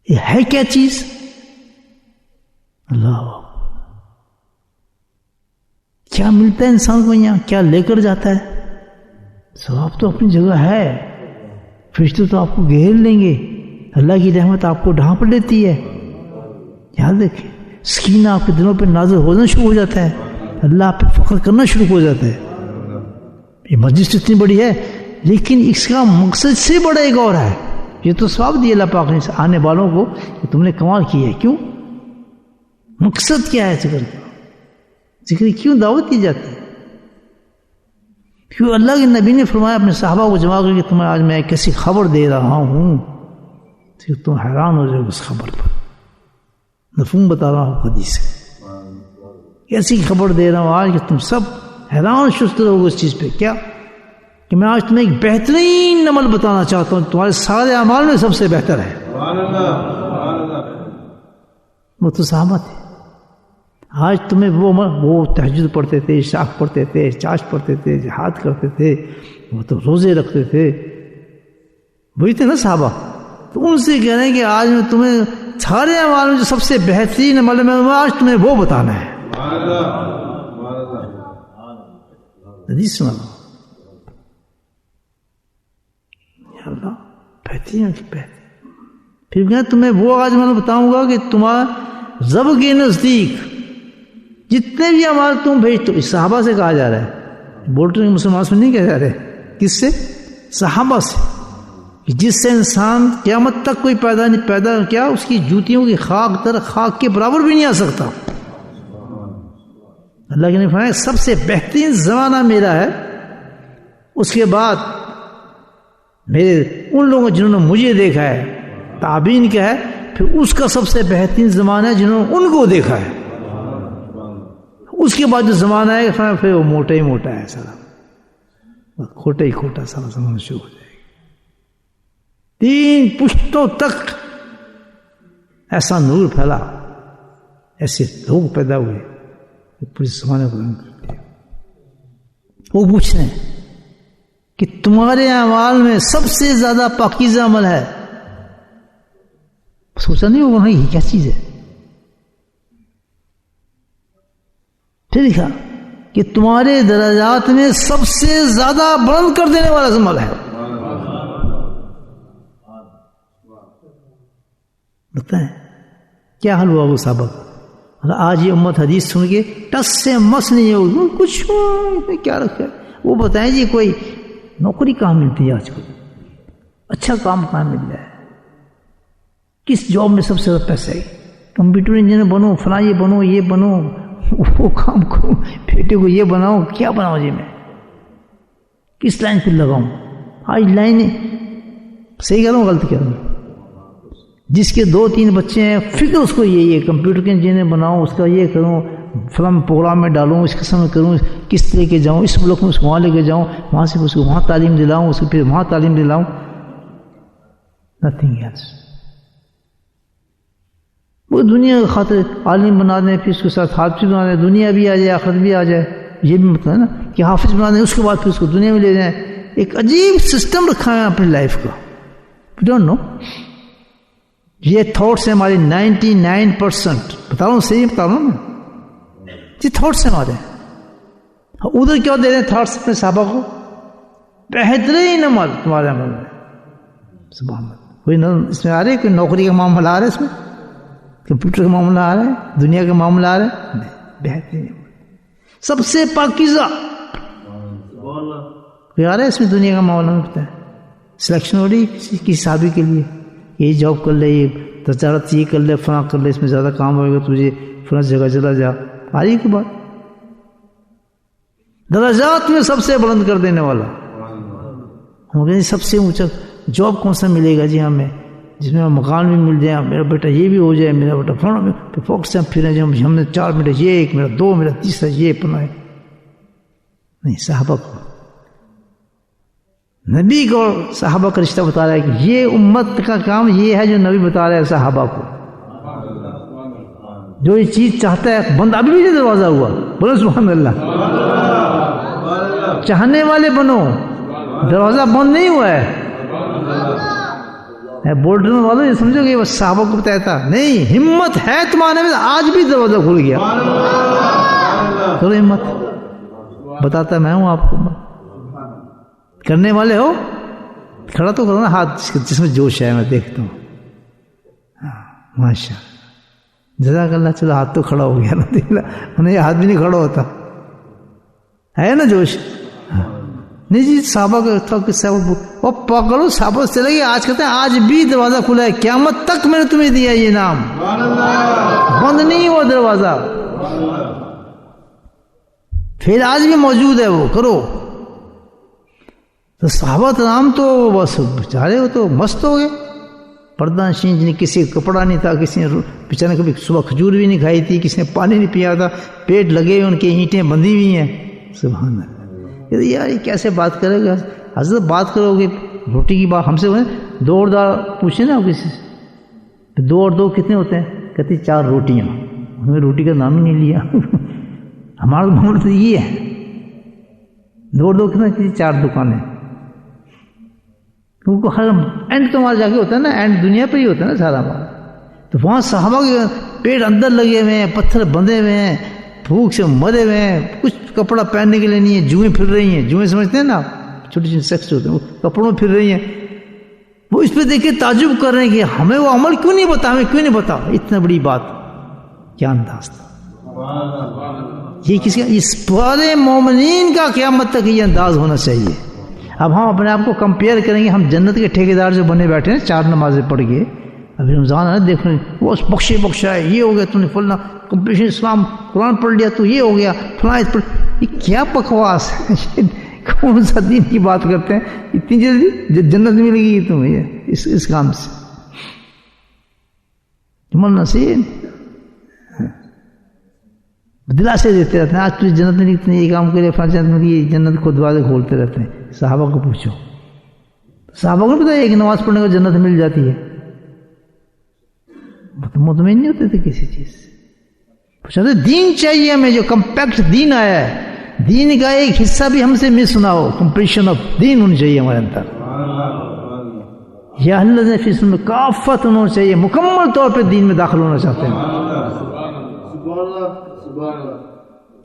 یہ ہے کیا چیز؟ اللہ کیا ملتا ہے انسان کو یہاں، کیا لے کر جاتا ہے؟ ثواب تو اپنی جگہ ہے، فرشتے تو آپ کو گھیر لیں گے، اللہ کی رحمت آپ کو ڈھانپ لیتی ہے. یاد رکھیں سکینہ آپ کے دلوں پہ نازل ہونا شروع ہو جاتا ہے، اللہ آپ پہ فخر کرنا شروع ہو جاتا ہے. یہ مسجد اتنی بڑی ہے لیکن اس کا مقصد سے بڑا ایک اور ہے. یہ تو ثواب دیا اللہ پاک نے آنے والوں کو کہ تم نے کمال کی ہے. کیوں؟ مقصد کیا ہے ذکر کا؟ ذکر کیوں دعوت دی جاتی ہے؟ کیوں اللہ کے نبی نے فرمایا اپنے صحابہ کو جمع کر کے تمہیں آج میں کیسی خبر دے رہا ہوں کہ تم حیران ہو جاؤ اس خبر پر. مفہوم بتا رہا ہوں حدیث سے، ایسی خبر دے رہا ہوں آج کہ تم سب حیران شدہ ہوگے اس چیز پہ. کیا؟ کہ میں آج تمہیں ایک بہترین عمل بتانا چاہتا ہوں، تمہارے سارے اعمال میں سب سے بہتر ہے. وہ تو صحابہ تھے. آج تمہیں وہ تہجد پڑھتے تھے، عشاق پڑھتے تھے، چاش پڑھتے تھے، جہاد کرتے تھے، وہ تو روزے رکھتے تھے، وہی تھے نا صحابہ. تو ان سے کہہ رہے ہیں کہ آج میں تمہیں سارے اعمال میں جو سب سے بہترین عمل ہے آج تمہیں وہ بتانا ہے. حدیث سنا اللہ بہترین پھر کہ تمہیں وہ آج میں بتاؤں گا کہ تمہارا رب کے نزدیک جتنے بھی اعمال تم بھیجتے ہو. اس صحابہ سے کہا جا رہا ہے، بول رہے مسلمان سے نہیں کہا جا رہا ہے. کس سے؟ صحابہ سے. کہ جس سے انسان قیامت تک کوئی پیدا کیا اس کی جوتیوں کی خاک در خاک کے برابر بھی نہیں آ سکتا. اللہ کے نے فرمایا سب سے بہترین زمانہ میرا ہے، اس کے بعد میرے ان لوگوں جنہوں نے مجھے دیکھا ہے تابعین کیا ہے، پھر اس کا سب سے بہترین زمانہ ہے جنہوں نے ان کو دیکھا ہے. اس کے بعد جو زمانہ ہے پھر وہ موٹا ہی موٹا ہے سارا، کھوٹا ہی کھوٹا سارا زمانہ شروع ہو جائے گا. 3 پشتوں تک ایسا نور پھیلا، ایسے لوگ پیدا ہوئے کہ پورے زمانے کو رنگ کر دیا. وہ پوچھتے ہیں کہ تمہارے اعمال میں سب سے زیادہ پاکیزہ عمل ہے. سوچا نہیں ہوگا یہ کیا چیز ہے. پھر لکھا کہ تمہارے درجات میں سب سے زیادہ بلند کر دینے والا عمل ہے. بتائیں کیا حل ہوا وہ سابق. آج یہ امت حدیث سن کے ٹس سے مس نہیں ہوگی، کچھ کیا رکھا ہے. وہ بتائیں جی کوئی نوکری کہاں ملتی ہے آج کل, اچھا کام کہاں مل رہا ہے, کس جاب میں سب سے زیادہ پیسہ ہے؟ کمپیوٹر انجینئر بنو, فلاں یہ بنو, یہ بنو, وہ کام کرو, بیٹے کو یہ بناؤ, کیا بناؤ جی میں کس لائن پہ لگاؤں؟ آج لائن صحیح کہہ رہا ہوں غلط کہہ رہا ہوں؟ جس کے 2-3 بچے ہیں فکر اس کو یہی ہے کمپیوٹر کے انجینئر بناؤں, اس کا یہ کروں, فلاں پروگرام میں ڈالوں, اس قسم میں کروں, کس طرح کے جاؤں, اس ملک میں اس کو وہاں لے کے جاؤں, وہاں سے اس کو وہاں تعلیم دلاؤں, اس کو پھر وہاں تعلیم دلاؤں. Nothing else. وہ دنیا کی خاطر عالم بنا دیں, پھر اس کے ساتھ حافظ بنا دیں, دنیا بھی آ جائے آخرت بھی آ جائے. یہ بھی مطلب ہے نا کہ حافظ بنا دیں, اس کے بعد پھر اس کو دنیا میں لے جائیں. ایک عجیب سسٹم رکھا ہے اپنی لائف کا. You don't know. یہ تھاٹس ہیں ہمارے 99%. بتا رہا ہوں, صحیح بتا رہا ہوں میں, یہ تھاٹس ہیں ہمارے. ادھر کیا دے رہے ہیں تھاٹس اپنے صحابہ کو؟ بہترین عمل تمہارے عمل میں. سبحان اللہ. کوئی اس میں آ رہے, کوئی نوکری کا معاملہ آ رہا ہے, اس میں کمپیوٹر کا معاملہ آ رہا ہے, دنیا کا معاملہ آ رہا ہے؟ بہترین سب سے پاکیزہ کوئی آ رہا ہے اس میں دنیا کا معاملہ ہوتا ہے. سلیکشن ہو رہی کسی صحابی کے لیے, یہ جاب کر لے, یہ تجارت یہ کر لے, فلاں کر لے, اس میں زیادہ کام ہوئے گا تجھے, فلاں جگہ چلا جا. آ رہی کی بات؟ درجات میں سب سے بلند کر دینے والا. ہم کہیں سب سے اونچا جاب کون سا ملے گا جی ہمیں, جس میں مکان بھی مل جائے, میرا بیٹا یہ بھی ہو جائے, میرا بیٹا فلاں میں فوکس سے ہم پھریں جائیں, ہم نے 4 منٹ یہ, 1 میرا 2, میرا تیسرا یہ اپنا ہے. نہیں, صحابہ کو, نبی کو صحابہ کا رشتہ بتا رہا ہے کہ یہ امت کا کام یہ ہے جو نبی بتا رہا ہے صحابہ کو. جو یہ چیز چاہتا ہے بند, ابھی بھی دروازہ ہوا, بولو سبحان اللہ. چاہنے والے بنو, دروازہ بند نہیں ہوا ہے. بورڈر میں والو یہ سمجھو کہ بس صحابہ کو بتایا تھا, نہیں, ہمت ہے تمہارے میں, آج بھی دروازہ کھل گیا. کرو ہمت, بتاتا میں ہوں آپ کو. کرنے والے ہو, کھڑا تو کرو نا ہاتھ جس میں جوش ہے, میں دیکھتا ہوں. ماشاء اللہ, جزاک اللہ. چلو ہاتھ تو کھڑا ہو گیا نا, انہیں یہ ہاتھ بھی نہیں کھڑا ہوتا ہے نا جوش. نہیں جی, صحابہ کا قصہ وہ پکڑو, صحابہ سے چلے گئے. آج کہتے ہیں آج بھی دروازہ کھلا ہے, قیامت تک میں نے تمہیں دیا یہ نام, بند نہیں ہوا دروازہ, پھر آج بھی موجود ہے. وہ کرو. تو صحابہ کرام تو بس بیچارے وہ تو مست ہو گئے. پردہ نشین, جن کسی کا کپڑا نہیں تھا, کسی نے بیچارے کبھی صبح کھجور بھی نہیں کھائی تھی, کسی نے پانی نہیں پیا تھا, پیٹ لگے ان کے اینٹیں بندھی ہوئی ہیں. سبحان اللہ. یار یہ کیسے بات کرے گا حضرت, بات کرو گے روٹی کی بات ہم سے. 2 اور 2 پوچھیں نا کسی سے, 2 اور 2 کتنے ہوتے ہیں؟ کہتے 4 روٹیاں. ہمیں روٹی کا نام ہی نہیں لیا. ہمارا معاملہ تو یہ ہے, 2 اور 2 کتنے؟ کسی 4 دکانیں. کیونکہ ہر اینڈ تو وہاں جا کے ہوتا ہے نا, اینڈ دنیا پہ ہی ہوتا ہے نا سارا ہمارا. تو وہاں صحابہ کے پیٹ اندر لگے ہوئے ہیں, پتھر بندھے ہوئے ہیں, بھوک سے مرے ہوئے ہیں, کچھ کپڑا پہننے کے لیے نہیں ہے, جوئیں پھر رہی ہیں. جوئیں سمجھتے ہیں نا, چھوٹی چھوٹی سیکس ہوتے ہیں, وہ کپڑوں میں پھر رہی ہیں. وہ اس پہ دیکھ کے تعجب کر رہے ہیں کہ ہمیں وہ عمل کیوں نہیں بتا, ہمیں کیوں نہیں بتا. اتنا بڑی بات, کیا انداز تھا یہ کسی کا, اس پورے مومنین کا قیامت تک یہ انداز ہونا چاہیے. اب ہم اپنے آپ کو کمپیئر کریں گے, ہم جنت کے ٹھیکیدار جو بنے بیٹھے ہیں, 4 نمازیں پڑھ کے, ابھی رمضان ہے, دیکھ رہے ہیں وہ بخشا ہے, یہ ہو گیا, تم نے فلاں کمپٹیشن اسلام قرآن پڑھ لیا تو یہ ہو گیا, فلاں یہ کیا بکواس ہے. کون سا دین کی بات کرتے ہیں اتنی جلدی جنت مل گئی تمہیں اس کام سے. جمل نصیر دلاسے دیتے رہتے ہیں, آج تجھے جنت میں لکھتے ہیں, یہ کام کرے فلاں جنت میں, یہ جنت کو دروازے کھولتے رہتے ہیں. صحابہ کو پوچھو, صحابہ کو پتہ ہے کہ نماز پڑھنے کو جنت مل جاتی ہے, مطمئن نہیں ہوتے تھے کسی چیز سے. پوچھا دین چاہیے ہمیں, جو کمپیکٹ دین آیا ہے, دین کا ایک حصہ بھی ہم سے مس نہ ہو, کمپریشن آف دین ہونی چاہیے ہمارے اندر. یا اللہ نے فیصل میں کافت ہونا چاہیے, مکمل طور پہ دین میں داخل ہونا چاہتے ہیں.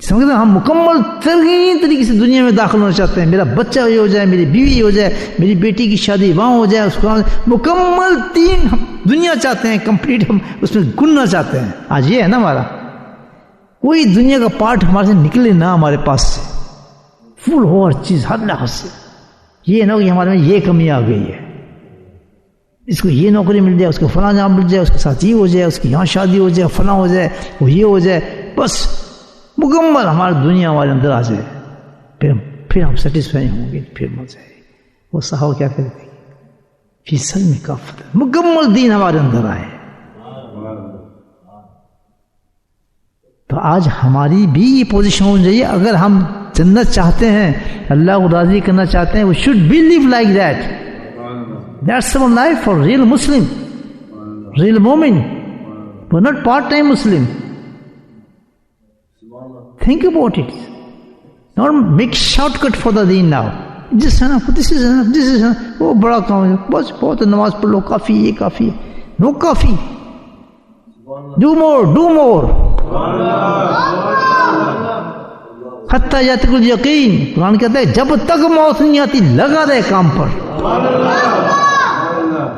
سمجھتے ہیں ہم مکمل ترین طریقے سے دنیا میں داخل ہونا چاہتے ہیں. میرا بچہ یہ ہو جائے, میری بیوی ہو جائے, میری بیٹی کی شادی وہاں ہو جائے, اس کو مکمل دین ہم دنیا چاہتے ہیں, کمپلیٹ ہم اس میں گننا چاہتے ہیں. آج یہ ہے نا ہمارا, کوئی دنیا کا پارٹ ہمارے سے نکلے نہ ہمارے پاس سے, فل ہو ہر چیز ہر لحاظ سے. یہ نہ ہو کہ ہمارے میں یہ کمی آ گئی ہے، اس کو یہ نوکری مل جائے، اس کو فلاں جام مل جائے، اس کے ساتھ یہ ہو جائے، اس کی یہاں شادی ہو جائے، فلاں ہو جائے، وہ یہ ہو جائے، بس مکمل ہماری دنیا ہمارے اندر آ جائے، پھر ہم سیٹسفائی ہوں گے، پھر مزہ آئے گا. وہ صحابہ کیا کرتے ہیں؟ فی سلم کافۃ، مکمل دین ہمارے اندر آئے. تو آج ہماری بھی یہ پوزیشن ہونی چاہیے. اگر ہم جنت چاہتے ہیں، اللہ کو راضی کرنا چاہتے ہیں، we should be live like that. That's our life for real Muslim, real Mu'min. We're not part-time Muslim. Think about it. Not make shortcut for the deen now. This is enough, this is enough, this is enough. وہ بڑا کام ہے، بس بہت نماز پڑھ لو، کافی، یہ کافی ہے. No coffee. Do more, do more. حتیٰ یاتیک الیقین. قرآن کہتا ہے جب تک موت نہیں آتی لگا رہے کام پر.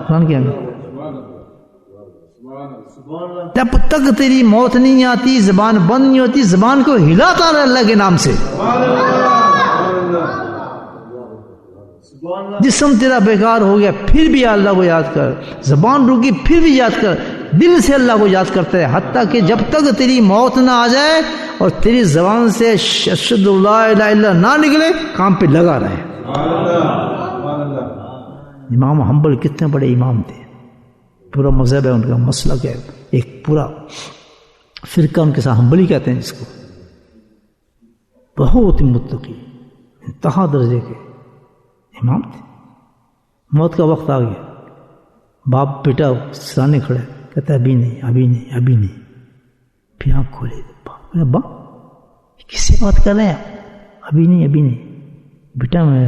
قرآن کیا ہے؟ جب تک تیری موت نہیں آتی، زبان بند نہیں ہوتی، زبان کو ہلاتا رہے اللہ کے نام سے. جسم تیرا بیکار ہو گیا پھر بھی اللہ کو یاد کر، زبان رکی پھر بھی یاد کر، دل سے اللہ کو یاد کرتا ہے، حتیٰ کہ جب تک تیری موت نہ آ جائے اور تیری زبان سے اشہد لا الہ الا اللہ نہ نکلے، کام پہ لگا رہے. امام حنبل کتنے بڑے امام تھے، پورا مذہب ہے ان کا، مسلک ہے، ایک پورا فرقہ ان کے ساتھ حنبلی کہتے ہیں جس کو. بہت متقی، انتہا درجے کے امام تھے. موت کا وقت آ گیا، باپ بیٹا سرانے کھڑے، کہتا ہے ابھی نہیں، ابھی نہیں، ابھی نہیں. پھر آنکھ کھولے، ابا کس سے بات کر رہے ہیں؟ ابھی نہیں، ابھی نہیں. بیٹا میں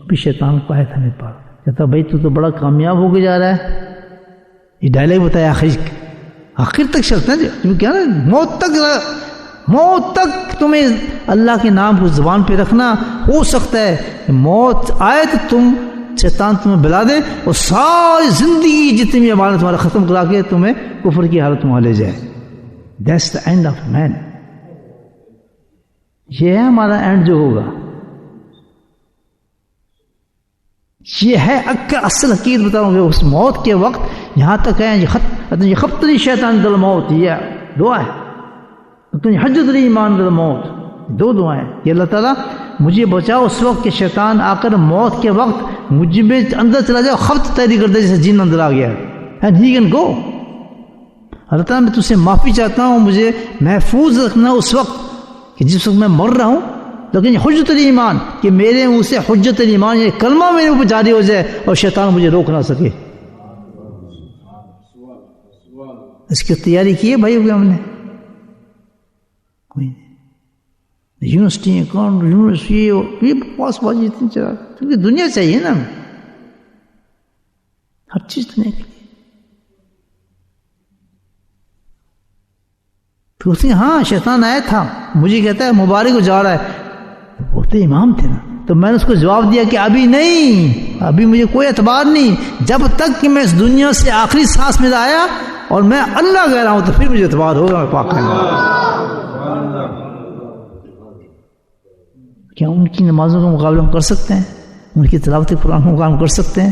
ابھی شیطان کو آیا تھا میرے پاس، کہتا بھائی تو بڑا کامیاب ہو کے جا رہا ہے. یہ ڈائلاگ بتایا آخر تک شرط ہے جو کیا نا، موت تک تمہیں اللہ کے نام کو زبان پہ رکھنا. ہو سکتا ہے کہ موت آئے تو شیطان تمہیں بلا دے اور ساری زندگی جتنی بھی عبادت تمہارا ختم کرا کے تمہیں کفر کی حالت میں لے جائے. That's the end of man. یہ ہے ہمارا اینڈ جو ہوگا، یہ ہے اصل حقیقت بتاؤں گے. اس موت کے وقت یہاں تک ہے یہ خبطنی شیطان دل موت، یہ دعا ہے. حجت لی ایمان دل موت، دو دعائیں. یہ اللہ تعالیٰ مجھے بچاؤ اس وقت کہ شیطان آ کر موت کے وقت مجھ میں اندر چلا جائے، خبط تیاری کر دے جیسے جن اندر آ گیا. And he can go. اللہ تعالیٰ میں تجھ سے معافی چاہتا ہوں، مجھے محفوظ رکھنا اس وقت کہ جس وقت میں مر رہا ہوں. لیکن حجت الایمان کہ میرے منہ سے حجت الایمان یہ کلمہ میرے اوپر جاری ہو جائے اور شیطان مجھے روک نہ سکے. اس کی تیاری کی ہے بھائی ہوگا ہم نے. کوئی نہیں. یونیورسٹی یونیورسٹی یہ پاس بازی اتنی چلا، کیونکہ دنیا چاہیے نا، ہر چیز دنیا کے لیے. تو اس نے ہاں شیطان آیا تھا، مجھے کہتا ہے مبارک ہو جا رہا ہے. وہ تو امام تھے نا. تو میں نے اس کو جواب دیا کہ ابھی نہیں، ابھی مجھے کوئی اعتبار نہیں، جب تک کہ میں اس دنیا سے آخری سانس میں آیا اور میں اللہ کہہ رہا ہوں تو پھر مجھے اعتبار ہوگا. میں پاک کروں گا. کیا ان کی نمازوں کا مقابلہ ہم کر سکتے ہیں؟ ان کی تلاوت قرآن کا مقابلہ کر سکتے ہیں؟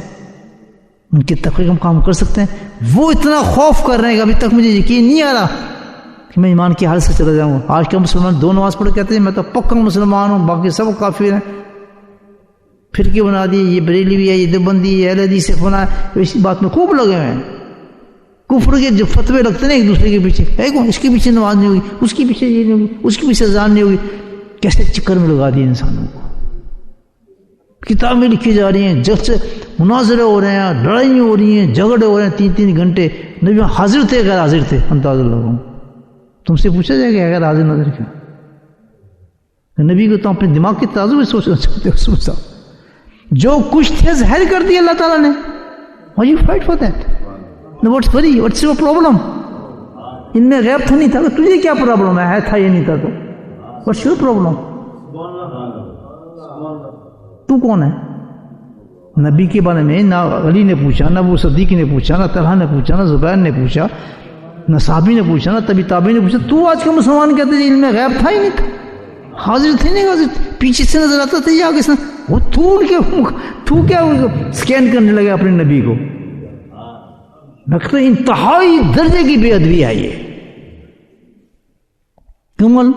ان کی تقریر کا مقابلہ کر سکتے ہیں؟ وہ اتنا خوف کر رہے ہیں کہ ابھی تک مجھے یقین نہیں آ رہا کہ میں ایمان کی حالت سے چلا جاؤں. آج کا مسلمان دو نماز پڑھ کہتے ہیں میں تو پکا مسلمان ہوں، باقی سب کافر ہیں. فرقے بنا دی، یہ بریلوی ہے، یہ دیوبندی ہے، اہل حدیث سے فلاں، اسی بات میں خوب لگے ہوئے ہیں. کفر کے جو فتوے لگتے ہیں ایک دوسرے کے پیچھے، اس کے پیچھے نماز نہیں ہوگی، اس کے پیچھے یہ نہیں ہوگی، اس کے پیچھے اذان نہیں ہوگی. کیسے چکر میں لگا دیے انسانوں کو. کتابیں لکھی جا رہی ہیں، جب سے مناظرے ہو رہے ہیں، لڑائیاں ہو رہی ہیں، جھگڑے ہو رہے ہیں 3 گھنٹے. نبی حاضر تھے غیر حاضر تھے؟ اندازہ لگاؤں. تم سے پوچھا جائے گا اگر حاضر نظر کیا؟ نبی کو تو اپنے دماغ کی ترازو میں سوچنا چاہتے ہو. سوچا جو کچھ تھے ظاہر کر دیا اللہ تعالیٰ نے. Why you fight for that? No, what's worry? What's your problem? ان میں غیب تھا نہیں تھا تو تجھے کیا پرابلم ہے تھا یہ نہیں تھا تو What's your problem? تو کون ہے؟ نبی کے بارے میں نہ علی نے پوچھا، نہ ابو صدیق نے پوچھا، نہ طلحہ نے پوچھا، نہ زبیر نے پوچھا، نہ صحابی نے پوچھا، نہ تبی تابعی نے پوچھا. تو آج کا مسلمان کہتے ہیں علم غیب تھا ہی نہیں تھا. حاضر تھے نہیں حاضر، پیچھے سے نظر آتا تھا یہ آگے سے، وہ تھو کیا سکین کرنے لگے اپنے نبی کو. لگتا ہے انتہائی درجے کی بے ادبی ہے یہ. کیوں معلوم؟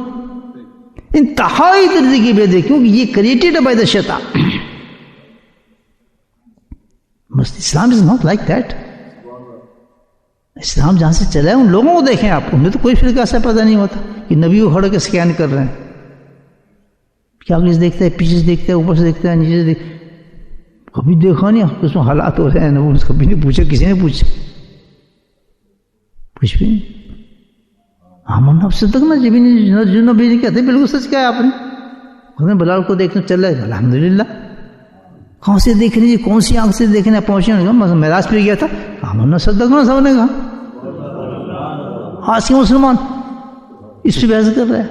انتہائی درجے کی بے ادبی، کیونکہ یہ کریٹڈ بائی دا شیطان. اسلام از ناٹ لائک دیٹ. اسلام جہاں سے چلا ہے ان لوگوں کو دیکھیں آپ، ان میں تو کوئی فرقہ ایسا پیدا نہیں ہوتا کہ نبی کو کھڑے کے سکین کر رہے ہیں. کیا آگے سے دیکھتا ہے، پیچھے سے دیکھتا ہے، اوپر سے دیکھتا ہے، نیچے سے دیکھتا ہے. کبھی دیکھا نہیں اس میں حالات ہو رہے ہیں، وہ کبھی نہیں پوچھا، کسی نے پوچھا کچھ بھی نہیں. ہم اب سے تک نا جب جو نبی نہیں کہتے بالکل سچ کہا ہے آپ نے. بلال کو دیکھنا چل رہا ہے الحمدللہ. کہاں سے دیکھ رہی کون سی آنکھ سے دیکھنا پہنچے معراج پہ گیا تھا. ہم صدقنا سب نے کہا. آج کے مسلمان اس پہ بحث کر رہا ہے.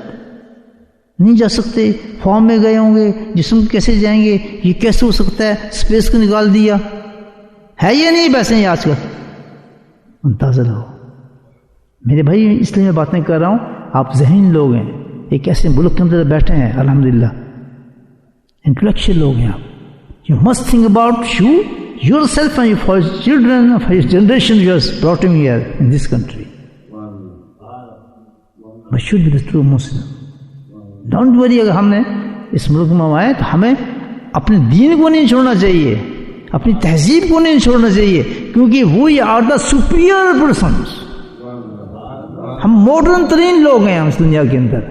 نہیں جا سکتے، فارم میں گئے ہوں گے، جسم کیسے جائیں گے، یہ کیسے ہو سکتا ہے، اسپیس کو نکال دیا ہے. یہ نہیں بحثیں یہ آج کل. اندازہ لو میرے بھائی، اس لیے میں باتیں کر رہا ہوں. آپ ذہین لوگ ہیں، ایک ایسے ملک کے اندر بیٹھے ہیں الحمدللہ، انٹلیکچوئل لوگ ہیں آپ. You must think about yourself and for your children, for your generation you are brought in here in this country. But should be the true Muslim. Don't worry. اگر ہم نے اس ملک میں آئے تو ہمیں اپنے دین کو نہیں چھوڑنا چاہیے، اپنی تہذیب کو نہیں چھوڑنا چاہیے، کیونکہ وہی آر دا سپیریئر پرسنس. ہم ماڈرن ترین لوگ ہیں ہم اس دنیا کے اندر.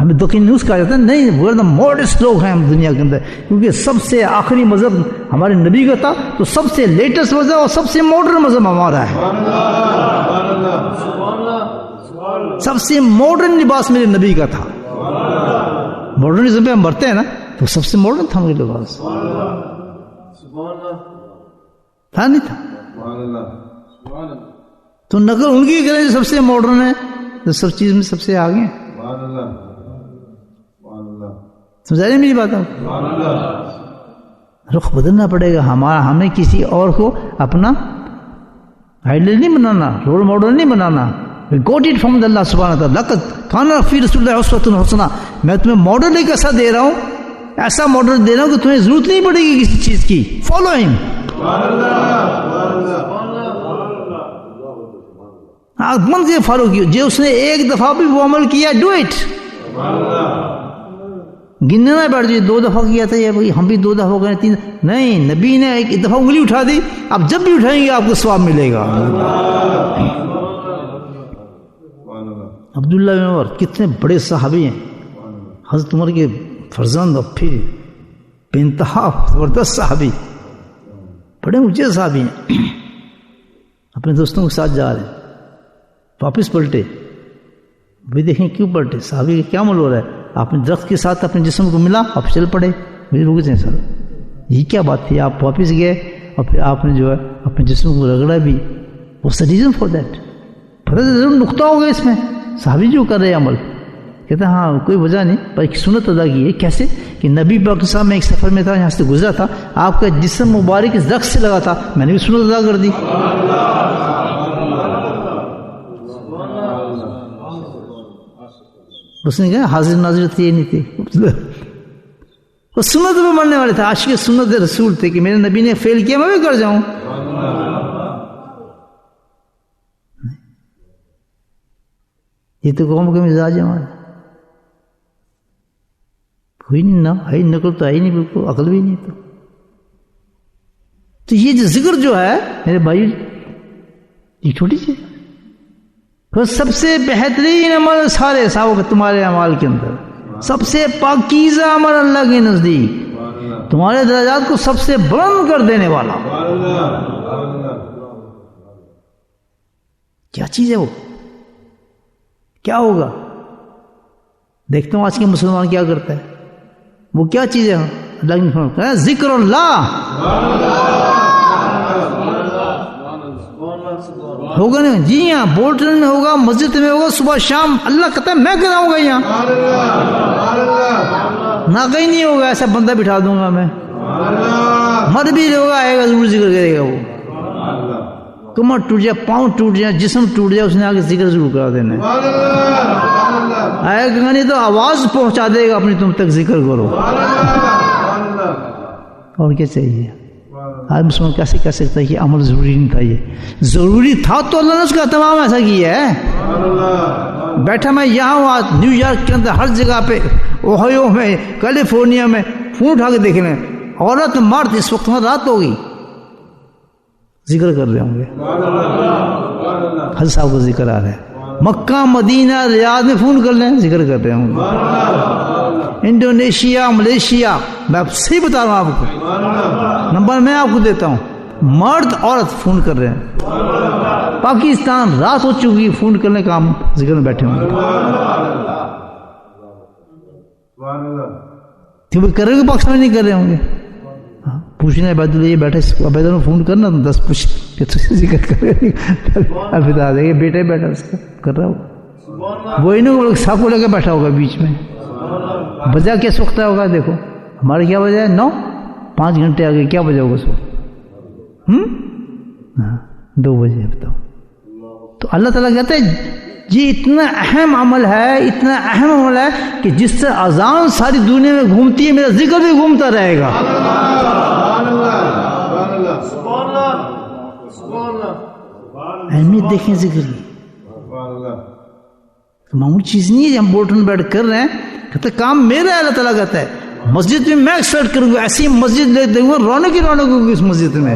ہمیں دکھی نیوز کہا جاتا ہے نہیں، وہ ماڈرسٹ لوگ ہیں ہم دنیا کے اندر، کیونکہ سب سے آخری مذہب ہمارے نبی کا تھا، تو سب سے لیٹسٹ مذہب اور سب سے ماڈرن مذہب ہمارا ہے. سب سے ماڈرن لباس میرے نبی کا تھا. ماڈرنزم پہ ہم بڑھتے ہیں نا، تو سب سے ماڈرن تھا میرے لباس. تھا نہیں تھا؟ تو نقل ان کی کریں جو سب سے ماڈرن ہے، تو سب چیز میں سب سے آگے ہیں. سمجھا رہے میری بات؟ رخ بدلنا پڑے گا ہمارا. ہمیں کسی اور کو اپنا آئیڈل نہیں بنانا، رول ماڈل نہیں بنانا. We got it from Allah subhanahu wa ta'ala. لقد كان في رسول الله اسوة حسنة. میں تمہیں ماڈل ایک ایسا دے رہا ہوں، ایسا ماڈل دے رہا ہوں کہ تمہیں ضرورت نہیں پڑے گی کسی چیز کی. فالو ہم. آپ من سے فالو کیوں. جو اس نے ایک دفعہ بھی وہ عمل کیا، ڈو اٹ. گننے نہ بیٹھ جائے 2 دفعہ کیا تھا یہ ہم بھی 2 دفعہ کریں 3 نہیں. نبی نے ایک دفعہ انگلی اٹھا دی، آپ جب بھی اٹھائیں گے آپ کو ثواب ملے گا. عبداللہ بن عمر کتنے بڑے صحابی ہیں، حضرت عمر کے فرزند، اور پھر بے انتہا زبردست صحابی، بڑے اونچے صحابی ہیں. اپنے دوستوں کے ساتھ جا رہے ہیں، واپس پلٹے. بھی دیکھیں کیوں پلٹے، صحابی کا کیا عمل ہو رہا ہے. آپ نے درخت کے ساتھ اپنے جسم کو ملا، آپ چل پڑے. مجھے رک جائیں سر، یہ کیا بات تھی. آپ واپس گئے اور پھر آپ نے جو ہے اپنے جسم کو رگڑا بھی. What's the reason for that? پتہ ضرور نقطہ ہوگا اس میں. صحابی جو کر رہے عمل کہتے ہیں ہاں کوئی وجہ نہیں، پر ایک سنت ادا کی ہے. کیسے کہ نبی پاک صاحب میں ایک سفر میں تھا، یہاں سے گزرا تھا، آپ کا جسم مبارک اس درخت سے لگا تھا، میں نے بھی سنت ادا کر دی. اس نے کہا حاضر ناظر تھے، یہ نہیں تھے. وہ سنت پہ مرنے والے تھے، عاشق سنت رسول تھے کہ میرے نبی نے فیل کیا میں بھی کر جاؤں. یہ تو قوم کا مزاج ہے ہمارا. کوئی نہیں نا، ہے نقل تو ہے نہیں، بالکل عقل بھی نہیں. تو یہ جو ذکر جو ہے میرے بھائی، یہ چھوٹی چیز. سب سے بہترین عمل سارے صاحب تمہارے اعمال کے اندر، سب سے پاکیزہ عمل اللہ کے نزدیک، تمہارے درجات کو سب سے بلند کر دینے والا. کیا چیز ہے وہ؟ کیا ہوگا؟ دیکھتا ہوں آج کے مسلمان کیا کرتا ہے. وہ کیا چیز ہے؟ اللہ نے فرمایا ذکر اللہ. ہوگا نا؟ جی ہاں، بولٹن میں ہوگا، مسجد میں ہوگا، صبح شام. اللہ کہتا ہے میں کراؤں گا یہاں، نہ کہیں نہیں ہوگا. ایسا بندہ بٹھا دوں گا میں، مر بھی ہوگا، آئے گا ضرور ذکر کرے گا. وہ کمر ٹوٹ جائے، پاؤں ٹوٹ جائے، جسم ٹوٹ جائے، اس نے آگے ذکر ضرور کرا دینا ہے. آئے گا نہیں تو آواز پہنچا دے گا اپنی تم تک، ذکر کرو. اور کیا چاہیے؟ آج مسلمان کیسے کہہ سکتا ہے کہ عمل ضروری نہیں تھا؟ یہ ضروری تھا تو اللہ نے اس کا تمام ایسا کیا ہے. بیٹھا میں یہاں ہوں آج نیو یارک کے اندر، ہر جگہ پہ، اوہیو میں، کیلیفورنیا میں، فون اٹھا کے دیکھ لیں، عورت مرد اس وقت میں رات ہوگی ذکر کر رہے ہوں گے. حضرت صاحب کو ذکر آ رہا ہے. مکہ، مدینہ، ریاض میں فون کر لیں، ذکر کر رہے ہوں گے. انڈونیشیا، ملیشیا، میں صحیح بتا رہا ہوں آپ کو، نمبر میں آپ کو دیتا ہوں، مرد عورت فون کر رہے ہیں. پاکستان رات ہو چکی، فون کرنے کا ہم ذکر میں بیٹھے ہوں گے. کیونکہ کر رہے ہوں گے، پاکستان میں نہیں کر رہے ہوں گے. پوچھنا عبید اللہ یہ بیٹھے، عبید اللہ فون کرنا 10 پوچھ کہ تجھے ذکر کر رہے اب بتا دیں گے بیٹا بیٹھا اس کا کر رہا ہوگا. وہی نہیں سب کو لے کے بیٹھا ہوگا بیچ میں. بجا کس وقت ہوگا؟ دیکھو ہمارے کیا بجا ہے 9، 5 گھنٹے آگے کیا بجا ہوگا اس وقت؟ 2 بجے. بتاؤ. تو اللہ تعالیٰ کہتے ہیں یہ اتنا اہم عمل ہے، اتنا اہم عمل ہے کہ جس سے اذان ساری دنیا میں گھومتی ہے، میرا ذکر بھی گھومتا رہے گا. اہمیت دیکھیں ذکر کی، معمولی چیز نہیں ہے. ہم بورڈ بیٹھ کر رہے ہیں، کہتے کام میرا ہے. اللہ تعالیٰ کہتا ہے مسجد میں ایکسپیکٹ کروں گا، ایسی مسجد لے دوں گا، رونق ہی رونق ہوگی اس مسجد میں،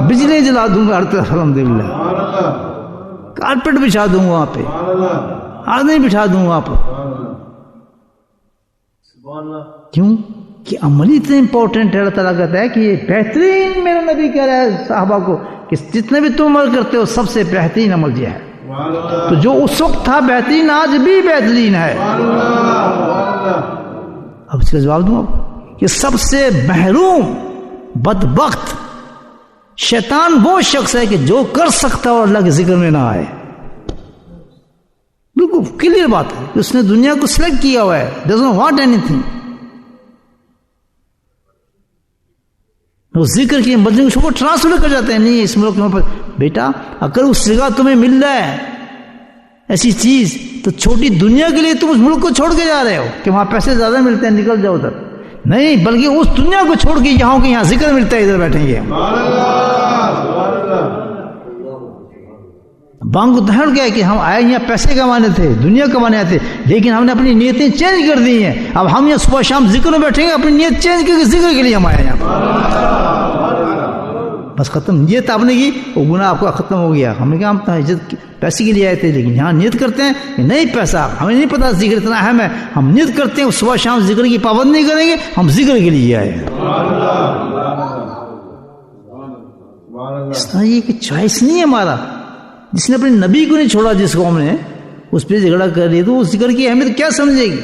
بجلی جلا دوں گا ہر طرف. الحمدللہ کارپیٹ بچھا دوں گا وہاں پہ، آدمی بٹھا دوں گا وہاں پر. کیوں کہ عمل اتنا امپورٹنٹ ہے. اللہ تعالیٰ کہتا ہے کہ یہ بہترین، میرا نبی کہہ رہا ہے صحابہ کو کہ جتنے بھی تم عمل کرتے ہو سب سے بہترین عمل یہ ہے. تو جو اس وقت تھا بہترین آج بھی بہترین ہے. اب اس کا جواب دوں کہ سب سے محروم بدبخت شیطان وہ شخص ہے کہ جو کر سکتا اور اللہ کے ذکر میں نہ آئے. بالکل کلیئر بات ہے. اس نے دنیا کو سلیکٹ کیا ہوا ہے، doesn't want anything. وہ ذکر کی مدنی کو ٹرانسفر کر جاتے ہیں. نہیں اس ملک میں بیٹا اگر اس جگہ تمہیں مل رہا ہے ایسی چیز تو چھوٹی دنیا کے لیے تم اس ملک کو چھوڑ کے جا رہے ہو کہ وہاں پیسے زیادہ ملتے ہیں نکل جاؤ ادھر. نہیں بلکہ اس دنیا کو چھوڑ کے یہاں کے یہاں ذکر ملتا ہے ادھر بیٹھیں گے. بانگ دہڑ گیا کہ ہم آئے یہاں پیسے کمانے تھے، دنیا کمانے آئے تھے، لیکن ہم نے اپنی نیتیں چینج کر دی ہیں. اب ہم یہاں صبح شام ذکر میں بیٹھیں گے، اپنی نیت چینج کر کے ذکر کے لیے ہم آئے یہاں. بس ختم. نیت آپ نے کی وہ گناہ آپ کا ختم ہو گیا. ہم نے کہا ہم تہجد پیسے کے لیے آئے تھے، لیکن یہاں نیت کرتے ہیں کہ نہیں پیسہ ہمیں نہیں پتا ذکر اتنا اہم ہے. ہم نیت کرتے ہیں صبح شام ذکر کی پابند نہیں کریں گے، ہم ذکر کے لیے آئے ہیں. اس طرح یہ کہ چوائس نہیں ہے ہمارا. جس نے اپنے نبی کو نہیں چھوڑا، جس قوم نے اس پہ جھگڑا کر رہی ہے، تو اس ذکر کی اہمیت کیا سمجھے گی؟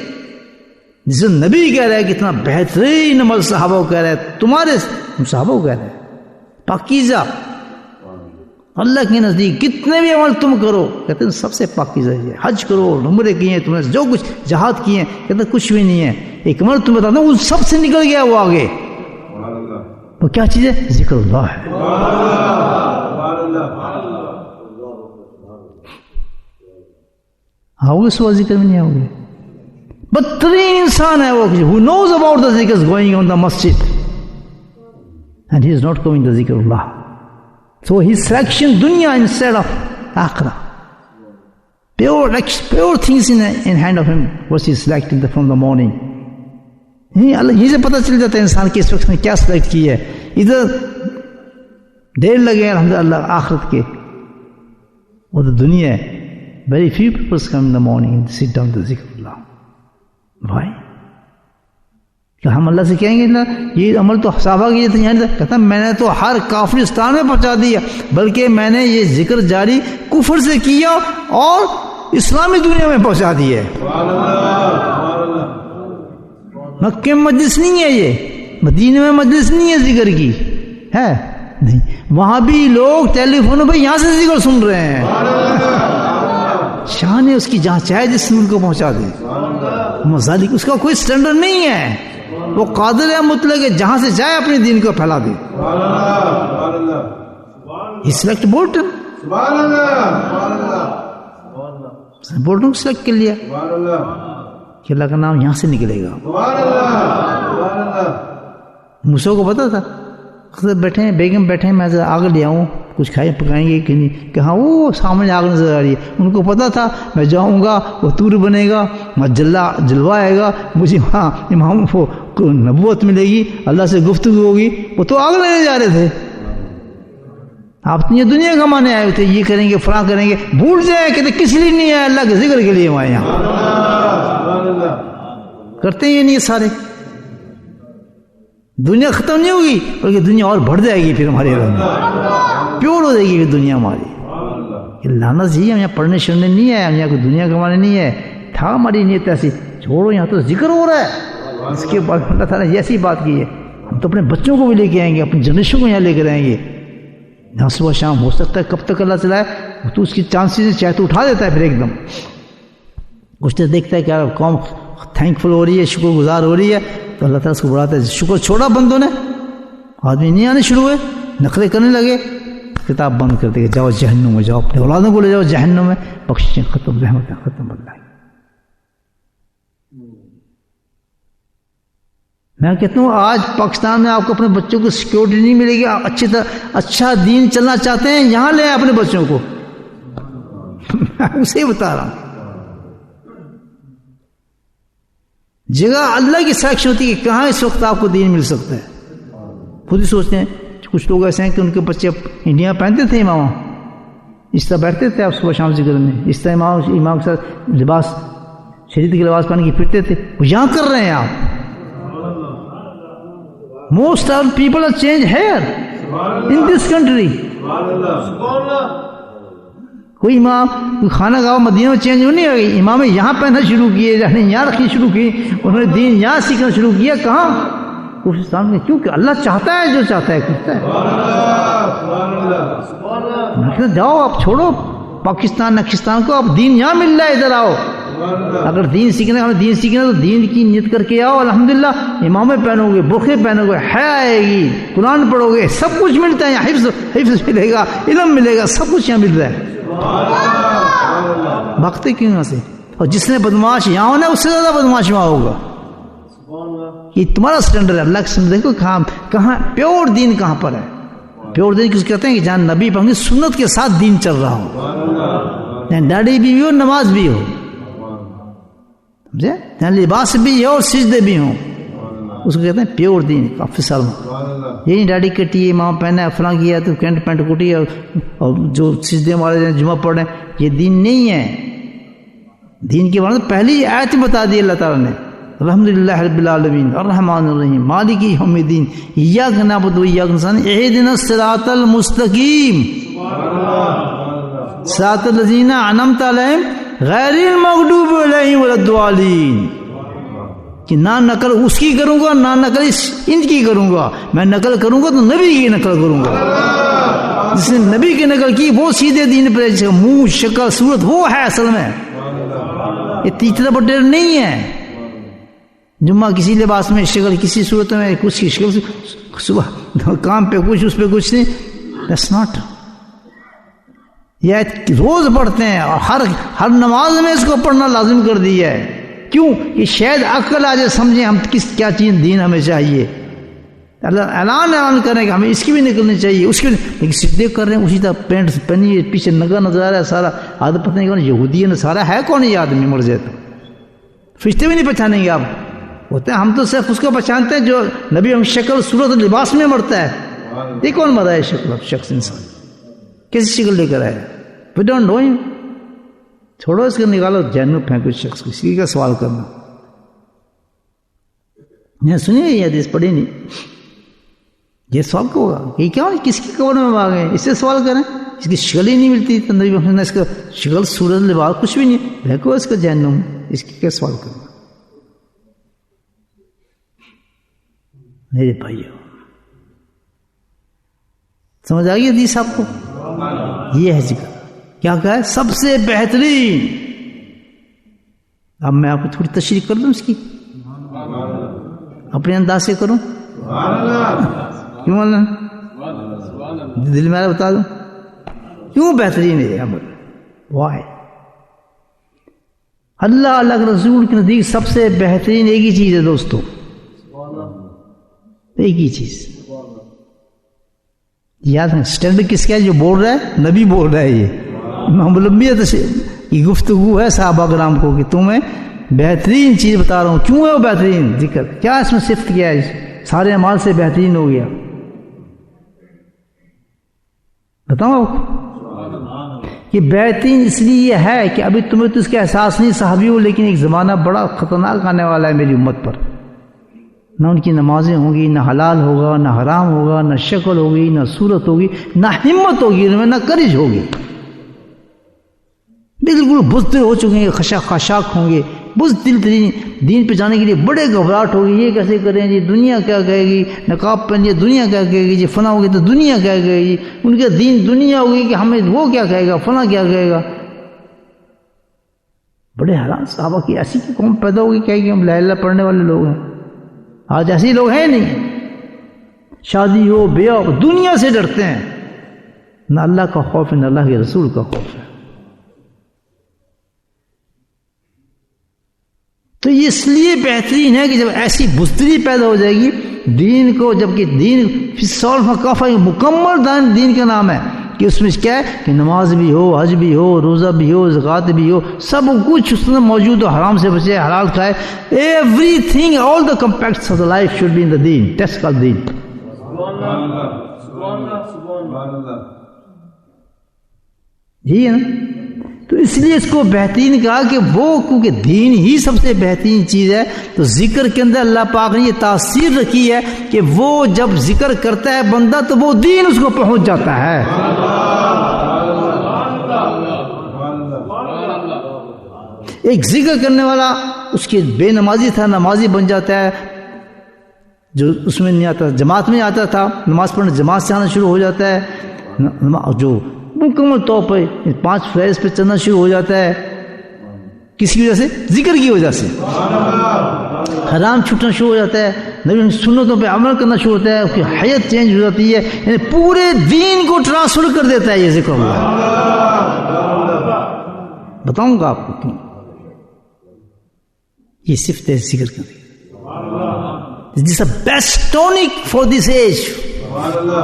جس نبی کہہ رہا ہے کہ اتنا بہترین عمل صحابہ کو کہہ رہا ہے، تمہارے صحابہ کو کہہ رہا ہے پاکیزہ. اللہ کے نزدیک کتنے بھی عمل تم کرو، کہتے ہیں سب سے پاکیزہ ہے. حج کرو، عمرے کیے، تم نے جو کچھ جہاد کیے، کہتے ہیں کچھ بھی نہیں ہے. ایک عمل تم بتانا وہ سب سے نکل گیا وہ آگے. وہ کیا چیز ہے؟ ذکر اللہ ہے. آؤ گے صبح ذکر میں نہیں آؤ گے. بدترین انسان ہے وہ who knows about the zikr going on the masjid and he is not going the zikr Allah. So his selection dunya instead of akhirah. Pure things in hand of him was he selected from the morning. یہ سے پتہ چل جاتا ہے انسان کے اس وقت نے کیا سلیکٹ کی ہے. ادھر دیر لگے الحمدللہ آخرت کے، وہ تو دنیا ہے. Very few people come in the morning and sit down to zikr Allah. Why? کہ ہم اللہ سے کہیں گے نا یہ عمل تو صحابہ کی کہتا میں نے تو ہر کافرستان میں پہنچا دیا، بلکہ میں نے یہ ذکر جاری کفر سے کیا اور اسلامی دنیا میں پہنچا دیا. مکہ میں مجلس نہیں ہے، یہ مدینہ میں مجلس نہیں ہے ذکر کی ہے نہیں. وہاں بھی لوگ ٹیلی فونوں پہ یہاں سے ذکر سن رہے ہیں. شان ہے اس کی جہاں چاہے جس ملک کو پہنچا دے. مذالک اس کا کوئی سٹینڈرڈ نہیں ہے، وہ قادر ہے مطلق ہے جہاں سے چاہے اپنے دین کو پھیلا دے. He select Bolton. بورڈوں کو سلیکٹ کر لیا کہ اللہ کا نام یہاں سے نکلے گا. موسیٰ کو پتا تھا بیٹھے ہیں بیگم بیٹھے ہیں میں آگ لے آؤں کچھ کھائیں پکائیں گے کہ نہیں کہ ہاں وہ سامنے آگ نظر آ رہی ہے. ان کو پتا تھا میں جاؤں گا وہ طور بنے گا جلوہ آئے گا مجھے وہاں امام کو نبوت ملے گی اللہ سے گفتگو ہوگی. وہ تو آگ لینے جا رہے تھے. آپ یہ دنیا کمانے آئے ہوتے یہ کریں گے فلاں کریں گے بھول جائیں کہ کس لیے نہیں آئے اللہ کے ذکر کے لیے وہاں یہاں کرتے ہیں یہ نہیں سارے. دنیا ختم نہیں ہوگی بلکہ دنیا اور بڑھ جائے گی پھر ہمارے رنگ پیور ہو جائے گی پھر دنیا ہماری. لانا چاہیے ہم یہاں پڑھنے شڑنے نہیں آئے ہم یہاں کوئی دنیا کمانے نہیں ہے. تھا ہماری نیت ایسی چھوڑو یہاں تو ذکر ہو رہا ہے. اس کے بعد اللہ تعالیٰ نے ایسی بات کی ہے ہم تو اپنے بچوں کو بھی لے کے آئیں گے اپنی جنریشن کو یہاں لے کر آئیں گے. یہاں صبح شام ہو سکتا ہے کب تک اللہ چلائے تو اس کی چانسز چاہے تو اٹھا دیتا ہے پھر ایک دم. کچھ تو دیکھتا ہے کہ قوم تھینک فل ہو رہی ہے شکر گزار ہو رہی ہے تو اللہ تعالیٰ اس کو بڑھاتا ہے. شکر چھوڑا بندوں نے آدمی نہیں آنے شروع ہوئے نخرے کرنے لگے کتاب بند کر دے جاؤ جہنم میں جاؤ اپنے اولادوں کو لے جاؤ جہنم میں بخشیں ختم رحمتیں ختم. اللہ میں کہتا ہوں آج پاکستان میں آپ کو اپنے بچوں کو سیکورٹی نہیں ملے گی. اچھی طرح اچھا دین چلنا چاہتے ہیں یہاں لے آئیں اپنے بچوں کو. میں اسے ہی بتا رہا ہوں جگہ اللہ کی سلیکشن ہوتی ہے کہ کہاں اس وقت آپ کو دین مل سکتا ہے. خود ہی سوچتے ہیں کچھ لوگ ایسے ہیں کہ ان کے بچے انڈیا پہنتے تھے امام اس طرح بیٹھتے تھے آپ صبح شام ذکر میں اس طرح امام کے ساتھ لباس شریعت کے لباس پہن کے پھرتے تھے. وہ یہاں کر رہے ہیں آپ. Most of people are changed here in this country. کوئی امام کوئی خانہ گاہ مدینہ میں چینج نہیں ہوگی. امام یہاں پہننا شروع کیے یہاں رکھنی شروع کی انہوں نے دین یہاں سیکھنا شروع کیا. کہاں کوفستان میں کیونکہ اللہ چاہتا ہے جو چاہتا ہے کرتا ہے. جاؤ آپ چھوڑو پاکستان نقشستان کو آپ دین یہاں مل رہا ہے ادھر آؤ. اگر دین سیکھنا ہمیں دین سیکھنا تو دین کی نیت کر کے آؤ. الحمدللہ امامیں پہنو گے برقعے پہنو گے حیا آئے گی قرآن پڑھو گے سب کچھ ملتا ہے. حفظ ملے گا علم ملے گا سب کچھ یہاں مل رہا ہے. بھاگتے کیوں یہاں سے؟ اور جس نے بدماش یہاں ہونا اس سے زیادہ بدماش وہاں ہوگا. یہ تمہارا سٹینڈرڈ ہے. اللہ کے سامنے دیکھو کہاں پیور دین کہاں پر ہے. پیور دین کس کہتے ہیں کہ جہاں نبی پاک سنت کے ساتھ دین چل رہا ہو جہاں داڑھی بھی ہو نماز بھی ہو جہاں لباس بھی ہو اور سجدے بھی ہوں اس کو کہتے ہیں پیور دین. کافی سال یہ نہیں داڑھی کٹی ہے امام پہنا ہے فلاں کیا تو کینٹ پینٹ کٹی ہے اور جو سجدے والے جمعہ پڑھ رہے ہیں یہ دین نہیں ہے. دین کے بارے میں پہلی آیت بتا دی اللہ تعالیٰ نے الحمدللہ رب العالمین الرحمن الرحیم مالک یوم الدین ایاک نعبد و ایاک نستعین اہدنا الصراط المستقیم صراط الذین انعمت علیہم غیر المغضوب علیہم ولا الضالین. کہ نہ نقل اس کی کروں گا نہ نقل ان کی کروں گا. میں نقل کروں گا تو نبی کی نقل کروں گا. جس نے نبی کی نقل کی وہ سیدھے دین پر منہ شکل صورت وہ ہے اصل میں. یہ تیترا بٹیر نہیں ہے. جمعہ کسی لباس میں شکل کسی صورت میں کچھ کی شکل صبح کام پہ کچھ اس پہ کچھ نہیں. That's not. یہ روز پڑھتے ہیں اور ہر نماز میں اس کو پڑھنا لازم کر دیا ہے. کیوں کہ شاید عقل آ جائے سمجھیں ہم کیا چیز دین ہمیں چاہیے. اللہ اعلان کریں کہ ہمیں اس کی بھی نکلنی چاہیے اس کی بھی لیکن سیدھے کر رہے ہیں اسی طرح پینٹ پہنی ہے پیچھے نگا نظر آ رہا ہے سارا. آدمی پتہ نہیں کون یہودی ہے سارا ہے کون یہ آدمی مر جائے تو فرشتے بھی نہیں پہچانیں گے آپ. ہوتے ہیں ہم تو صرف اس کو پہچانتے ہیں جو نبی ہم شکل صورت لباس میں مرتا ہے. یہ کون مرا ہے شکل شخص انسان کیسی شکل لے کر آئے. We don't know him. چھوڑو اس کو نکالو جہنم پھینکو شخص کو. اسی کا سوال کرنا میں سنی یہ حدیث پڑھی نہیں. یہ سوال کو ہوگا کہ کیا کس کی قبر میں مانگے اس سے سوال کریں. اس کی شکل ہی نہیں ملتی تو نبی محمد نے اس کا شکل صورت لباس کچھ بھی نہیں پھینکو اس کا جہنم. اس کی کیا سوال کرنا. میرے بھائیو سمجھ آ گئی حدیث آپ کو. یہ ہے ذکر کیا کہا ہے سب سے بہترین. اب میں آپ کو تھوڑی تشریح کر دوں اس کی اپنے انداز سے کروں. کیوں اللہ دل میں بتا دوں کیوں بہترین ہے عمل. وائی اللہ اللہ کے رسول کے نزدیک سب سے بہترین ایک ہی چیز ہے دوستو، ایک ہی چیز یاد ہے. اسٹینڈرڈ کس کا ہے؟ جو بول رہا ہے نبی بول رہا ہے. یہ امام الانبیاء کی گفتگو ہے صحابہ کرام کو کہ تمہیں بہترین چیز بتا رہا ہوں. کیوں ہے وہ بہترین ذکر؟ کیا اس میں صفت کیا ہے سارے اعمال سے بہترین ہو گیا؟ بتاؤں آپ کو کہ بہترین اس لیے ہے کہ ابھی تمہیں تو اس کا احساس نہیں صحابی ہو، لیکن ایک زمانہ بڑا خطرناک آنے والا ہے میری امت پر. نہ ان کی نمازیں ہوں گی، نہ حلال ہوگا، نہ حرام ہوگا، نہ شکل ہوگی، نہ صورت ہوگی، نہ ہمت ہوگی، ان میں نہ کرج ہوگی. بالکل بزدل ہو چکے ہیں، خشاک ہوں گے، بزدل ترین. دین پہ جانے کے لیے بڑے گھبراہٹ ہوگی، یہ کیسے کریں جی، دنیا کیا کہے گی، نقاب پہن لیے دنیا کیا کہے گی جی، فنا ہوگی تو دنیا کیا کہے گی، ان کے دین دنیا ہوگی کہ ہمیں وہ کیا کہے گا، فنا کیا کہے گا. بڑے حیران صحابہ کی ایسی کی قوم پیدا ہوگی کیا کہ ہم لا الہ پڑھنے والے لوگ ہیں. آج ایسے لوگ ہیں نہیں، شادی ہو بیاہ ہو دنیا سے ڈرتے ہیں، نہ اللہ کا خوف ہے نہ اللہ کے رسول کا خوف ہے. تو یہ اس لیے بہترین ہے کہ جب ایسی بزدلی پیدا ہو جائے گی دین کو، جبکہ دین کافی مکمل دین کا نام ہے کہ اس میں کیا ہے کہ نماز بھی ہو، حج بھی ہو، روزہ بھی ہو، زکوٰۃ بھی ہو، سب کچھ اس میں موجود ہو، حرام سے بچے، حلال کھائے. Everything, all the compacts of the life should be in the دین. ٹیسٹ کا دین. یہی ہے نا. تو اس لیے اس کو بہترین کہا کہ وہ کیونکہ دین ہی سب سے بہترین چیز ہے، تو ذکر کے اندر اللہ پاک نے یہ تاثیر رکھی ہے کہ وہ جب ذکر کرتا ہے بندہ تو وہ دین اس کو پہنچ جاتا ہے. ایک ذکر کرنے والا اس کی بے نمازی تھا نمازی بن جاتا ہے، جو اس میں نہیں آتا جماعت میں آتا تھا نماز پڑھنے جماعت سے آنا شروع ہو جاتا ہے، جو مکمل طور پہ 5 فریض پہ چلنا شروع ہو جاتا ہے. کس کی وجہ سے؟ ذکر کی وجہ سے. حرام چھوٹنا شروع ہو جاتا ہے، نبی سنتوں پہ عمل کرنا شروع ہوتا ہے، اس کی حیت چینج ہو جاتی ہے، یعنی پورے دین کو ٹرانسفر کر دیتا ہے یہ ذکر اللہ. بتاؤں گا آپ کو کیوں یہ صفت ہے ذکر کرنے. This is the best tonic for this age,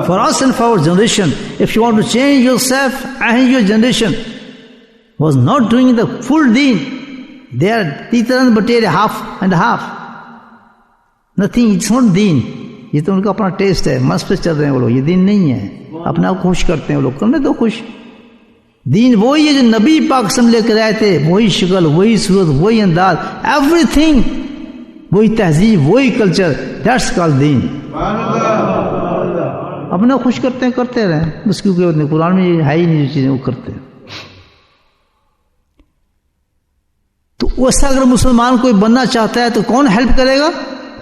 for us and for our generation. If you want to change yourself and your generation was not doing the full deen, they are teachers but half and half. Nothing, it's not deen. یہ تو ان کا اپنا test ہے، مست پہ چل رہے ہیں وہ لوگ، یہ دین نہیں ہے. اپنا خوش کرتے ہیں وہ لوگ، کرنے دو خوش. دین وہی ہے جو نبی پاک سم لے کر آئے تھے، وہی شکل، وہی صورت، وہی انداز، ایوری تھنگ، وہی تہذیب، وہی کلچر. دیٹس کال دین. اپنا خوش کرتے ہیں، کرتے رہیں بس، کیونکہ قرآن میں ہے ہی نہیں جو چیزیں وہ کرتے ہیں. تو ویسا اگر مسلمان کوئی بننا چاہتا ہے تو کون ہیلپ کرے گا؟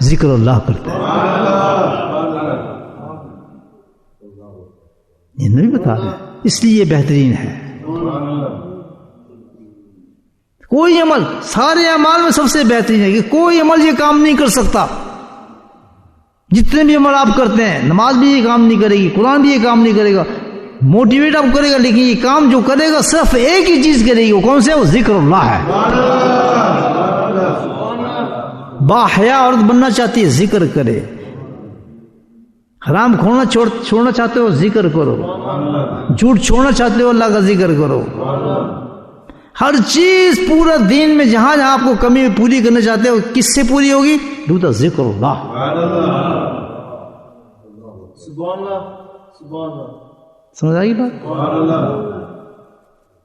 ذکر اللہ کرتا ہے. یہ نہیں بتا رہے، اس لیے یہ بہترین ہے. کوئی عمل سارے اعمال میں سب سے بہترین ہے کہ کوئی عمل یہ کام نہیں کر سکتا. جتنے بھی عمل آپ کرتے ہیں، نماز بھی یہ کام نہیں کرے گی، قرآن بھی یہ کام نہیں کرے گا، موٹیویٹ آپ کرے گا، لیکن یہ کام جو کرے گا صرف ایک ہی چیز کرے گی. وہ کون سے؟ وہ ذکر اللہ ہے. باحیا عورت بننا چاہتی ہے، ذکر کرے. حرام کھونا چھوڑنا چاہتے ہو، ذکر کرو. جھوٹ چھوڑنا چاہتے ہو، اللہ کا ذکر کرو. ہر چیز پورا دین میں جہاں جہاں آپ کو کمی پوری کرنا چاہتے ہو، کس سے پوری ہوگی؟ ڈو دا ذکر اللہ. سمجھ آئی بات؟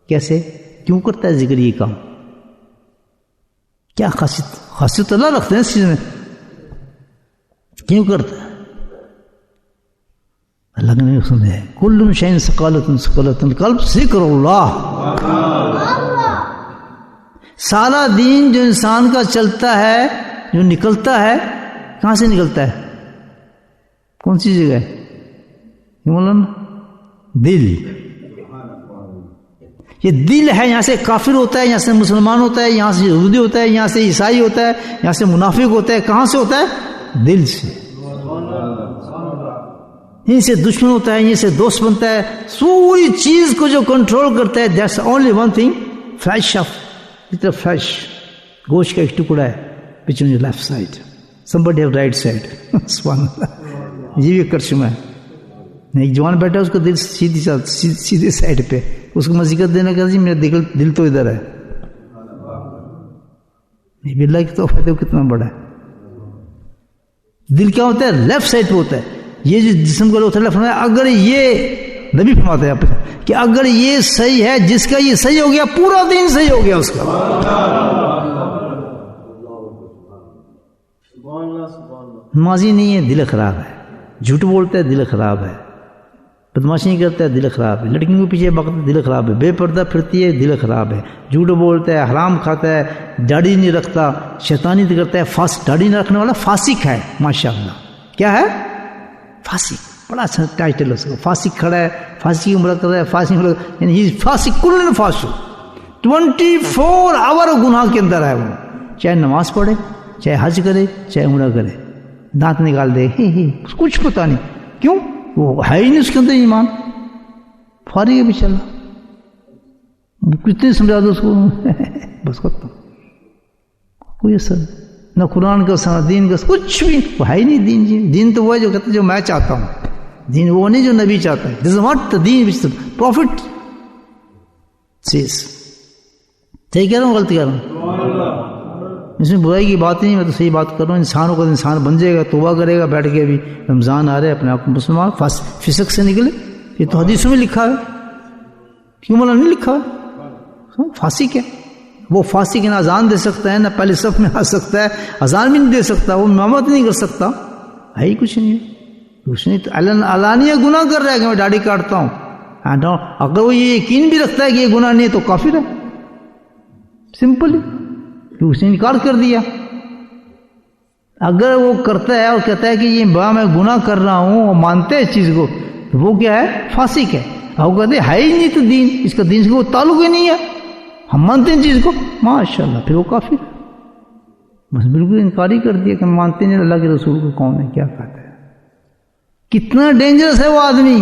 کیسے کیوں کرتا ہے ذکر یہ کام؟ کیا خاصیت اللہ رکھتے ہیں اس چیز میں؟ کیوں کرتا ہے؟ اللہ نے سمجھا ہے کل شیء ثقلۃ القلب ذکر اللہ. سارا دین جو انسان کا چلتا ہے، جو نکلتا ہے، کہاں سے نکلتا ہے؟ کون سی جگہ ہے؟ مولانا دل. یہ دل ہے، یہاں سے کافر ہوتا ہے، یہاں سے مسلمان ہوتا ہے، یہاں سے یہودی ہوتا ہے، یہاں سے عیسائی ہوتا ہے، یہاں سے منافق ہوتا ہے. کہاں سے ہوتا ہے؟ دل سے. یہیں سے دشمن ہوتا ہے، یہیں سے دوست بنتا ہے. سوری چیز کو جو کنٹرول کرتا ہے، that's only one thing, flesh of flesh. گوشت کا ایک ٹکڑا ہے which on your left side, somebody have right side. سبحان اللہ. یہ بھی کرشمہ ہے. ایک جوان بیٹھا اس کا دل سیدھے سائڈ پہ, اس کو مزید دینا کہ جی میرا دل تو ادھر ہے. یہ بھی اللہ کی توفیق ہے, کتنا بڑا ہے. دل کیا ہوتا ہے؟ لیفٹ سائڈ پہ ہوتا ہے. یہ جو جسم کو اللہ فرمایا اگر یہ نبی فرماتے ہیں آپ کہ اگر یہ صحیح ہے, جس کا یہ صحیح ہو گیا پورا دین صحیح ہو گیا اس کا. نمازی نہیں ہے دل خراب ہے, جھوٹ بولتا ہے دل خراب ہے, بدماشی نہیں کرتا ہے دل خراب ہے, لڑکیوں کے پیچھے بغتا ہے دل خراب ہے, بے پردہ پھرتی ہے دل خراب ہے, جھوٹ بولتا ہے, حرام کھاتا ہے, داڑھی نہیں رکھتا, شیطانی کرتا ہے, داڑھی نہ رکھنے والا فاسق ہے. ماشاءاللہ کیا ہے؟ فاسق. بڑا اچھا ٹائٹل ہے اس کا. فاسق کھڑا ہے, فاسق کی عمر کر رہا ہے, فاسق یعنی ہی فاسق کل فاسق 24 آور گناہ کے اندر ہے وہ. چاہے نماز پڑھے, چاہے حج کرے, چاہے عمرہ کرے, دانت نکال دے, کچھ پتہ نہیں کیوں, وہ ہے ہی نہیں اس کے اندر ایمان. فارغ ہے بھی چل رہا, کتنے سمجھا دو اس کو بس ختم. کوئی اثر نہ قرآن کا نہ دین کا, کچھ بھی وہ ہے ہی نہیں دین. جی دین تو وہ ہے جو کہتے جو میں چاہتا ہوں, دین وہ نہیں جو نبی چاہتا ہے. دس از واٹ دا دین وچ دا پروفٹ سیز. صحیح کہہ رہا ہوں غلطی کہہ رہا ہوں؟ اس میں برائی کی بات نہیں, میں تو صحیح بات کر رہا ہوں. انسانوں کا انسان بن جائے گا, توبہ کرے گا بیٹھ کے. بھی رمضان آ رہے, اپنے آپ کو مسلمان فسق سے نکلے. یہ تو حدیثوں میں لکھا ہے, کیوں مولا نہیں لکھا ہے؟ فاسق ہے وہ. فاسق نہ اذان دے سکتا ہے, نہ پہلے صف میں آ سکتا ہے, اذان بھی نہیں دے سکتا, وہ امامت نہیں کر سکتا, ہے ہی کچھ نہیں. کچھ نہیں, تو علانیہ گناہ کر رہا ہے کہ میں داڑھی کاٹتا ہوں. اگر وہ یہ یقین بھی رکھتا ہے کہ یہ گناہ نہیں ہے تو کافر ہے. سمپل, اس نے انکار کر دیا. اگر وہ کرتا ہے اور کہتا ہے کہ یہ میں گناہ کر رہا ہوں اور مانتے ہیں اس چیز کو, تو وہ کیا ہے؟ فاسق ہے. اور کہتے ہے ہی نہیں تو دین, اس کا دین سے کوئی تعلق ہی نہیں ہے, ہم مانتے ہیں چیز کو, ماشاءاللہ, پھر وہ کافر. بس بالکل انکار ہی کر دیا کہ مانتے نہیں اللہ کے رسول کو کون ہے, کیا کہتا ہے. کتنا ڈینجرس ہے وہ آدمی.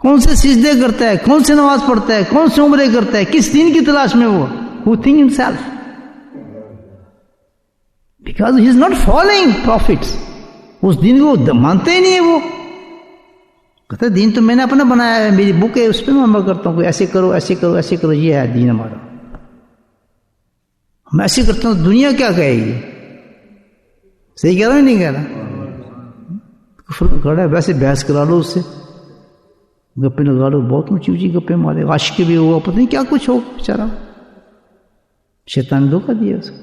کون سے سجدے کرتا ہے, کون سے نماز پڑھتا ہے, کون سے عمرے کرتا ہے, کس دین کی تلاش میں وہ. Who think himself? Because he is not following prophets. اس دین کو مانتے ہی نہیں ہے وہ. کہتا ہے دین تو میں نے اپنا بنایا ہے, میری بک ہے, اس پہ میں عمل کرتا ہوں, ایسے کرو ایسے کرو ایسے کرو, یہ ہے دین ہمارا. میں ایسے کرتا ہوں, دنیا کیا کہے گی؟ صحیح کہہ رہا ہوں نہیں کہہ رہا؟ کفر کھڑا ہے, ویسے بحث کرا لو اس سے, گپے لگا لو, بہت اونچی اونچی گپے مارے, عاشق بھی ہوا, پتہ نہیں کیا کچھ ہو بیچارہ. شیطان نے دھوکہ دیا اس کو.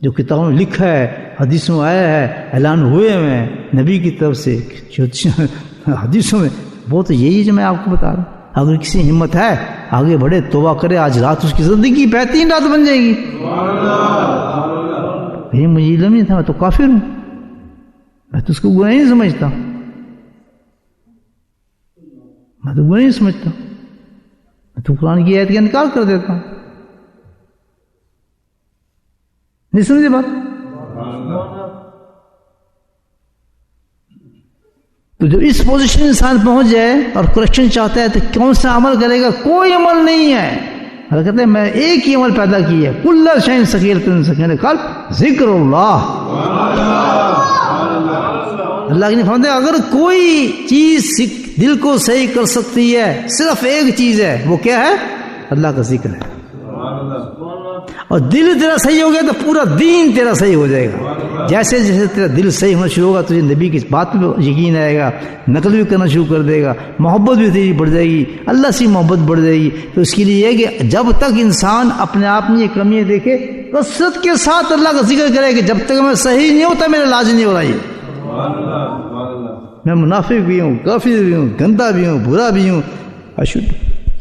جو کتابوں میں لکھا ہے, حدیثوں میں آیا ہے, اعلان ہوئے ہیں نبی کی طرف سے حدیثوں میں, وہ تو یہی ہے جو میں آپ کو بتا رہا ہوں. اگر کسی ہمت ہے آگے بڑھے, توبہ کرے, آج رات اس کی زندگی بہترین رات بن جائے گی. یہ مجھے علم نہیں تھا, میں تو کافر ہوں, میں تو اس کو گناہ نہیں سمجھتا, میں تو گناہ نہیں سمجھتا, میں تو قرآن کی آیت کا انکار کر دیتا ہوں. نہیں سمجھے بات؟ تو جب اس پوزیشن انسان پہنچ جائے اور کریکشن چاہتا ہے تو کون سا عمل کرے گا؟ کوئی عمل نہیں ہے. اللہ کہتے ہیں میں ایک ہی عمل پیدا کی ہے, کل شیء ثقیلۃ سکینۃ قلب ذکر اللہ. اللہ نے فرمایا اگر کوئی چیز دل کو صحیح کر سکتی ہے صرف ایک چیز ہے, وہ کیا ہے؟ اللہ کا ذکر ہے. اور دل تیرا صحیح ہو گیا تو پورا دین تیرا صحیح ہو جائے گا. جیسے جیسے تیرا دل صحیح ہونا شروع ہوگا تجھے نبی کی بات پہ یقین آئے گا, نقل بھی کرنا شروع کر دے گا, محبت بھی تیری بڑھ جائے گی, اللہ سے محبت بڑھ جائے گی. تو اس کے لیے یہ کہ جب تک انسان اپنے آپ میں یہ کمیاں دیکھے, کثرت کے ساتھ اللہ کا ذکر کرے کہ جب تک میں صحیح نہیں ہوتا میرا علاج نہیں ہو رہا. یہ میں منافق بھی ہوں, کافر بھی ہوں, گندا بھی ہوں, برا بھی ہوں, اشد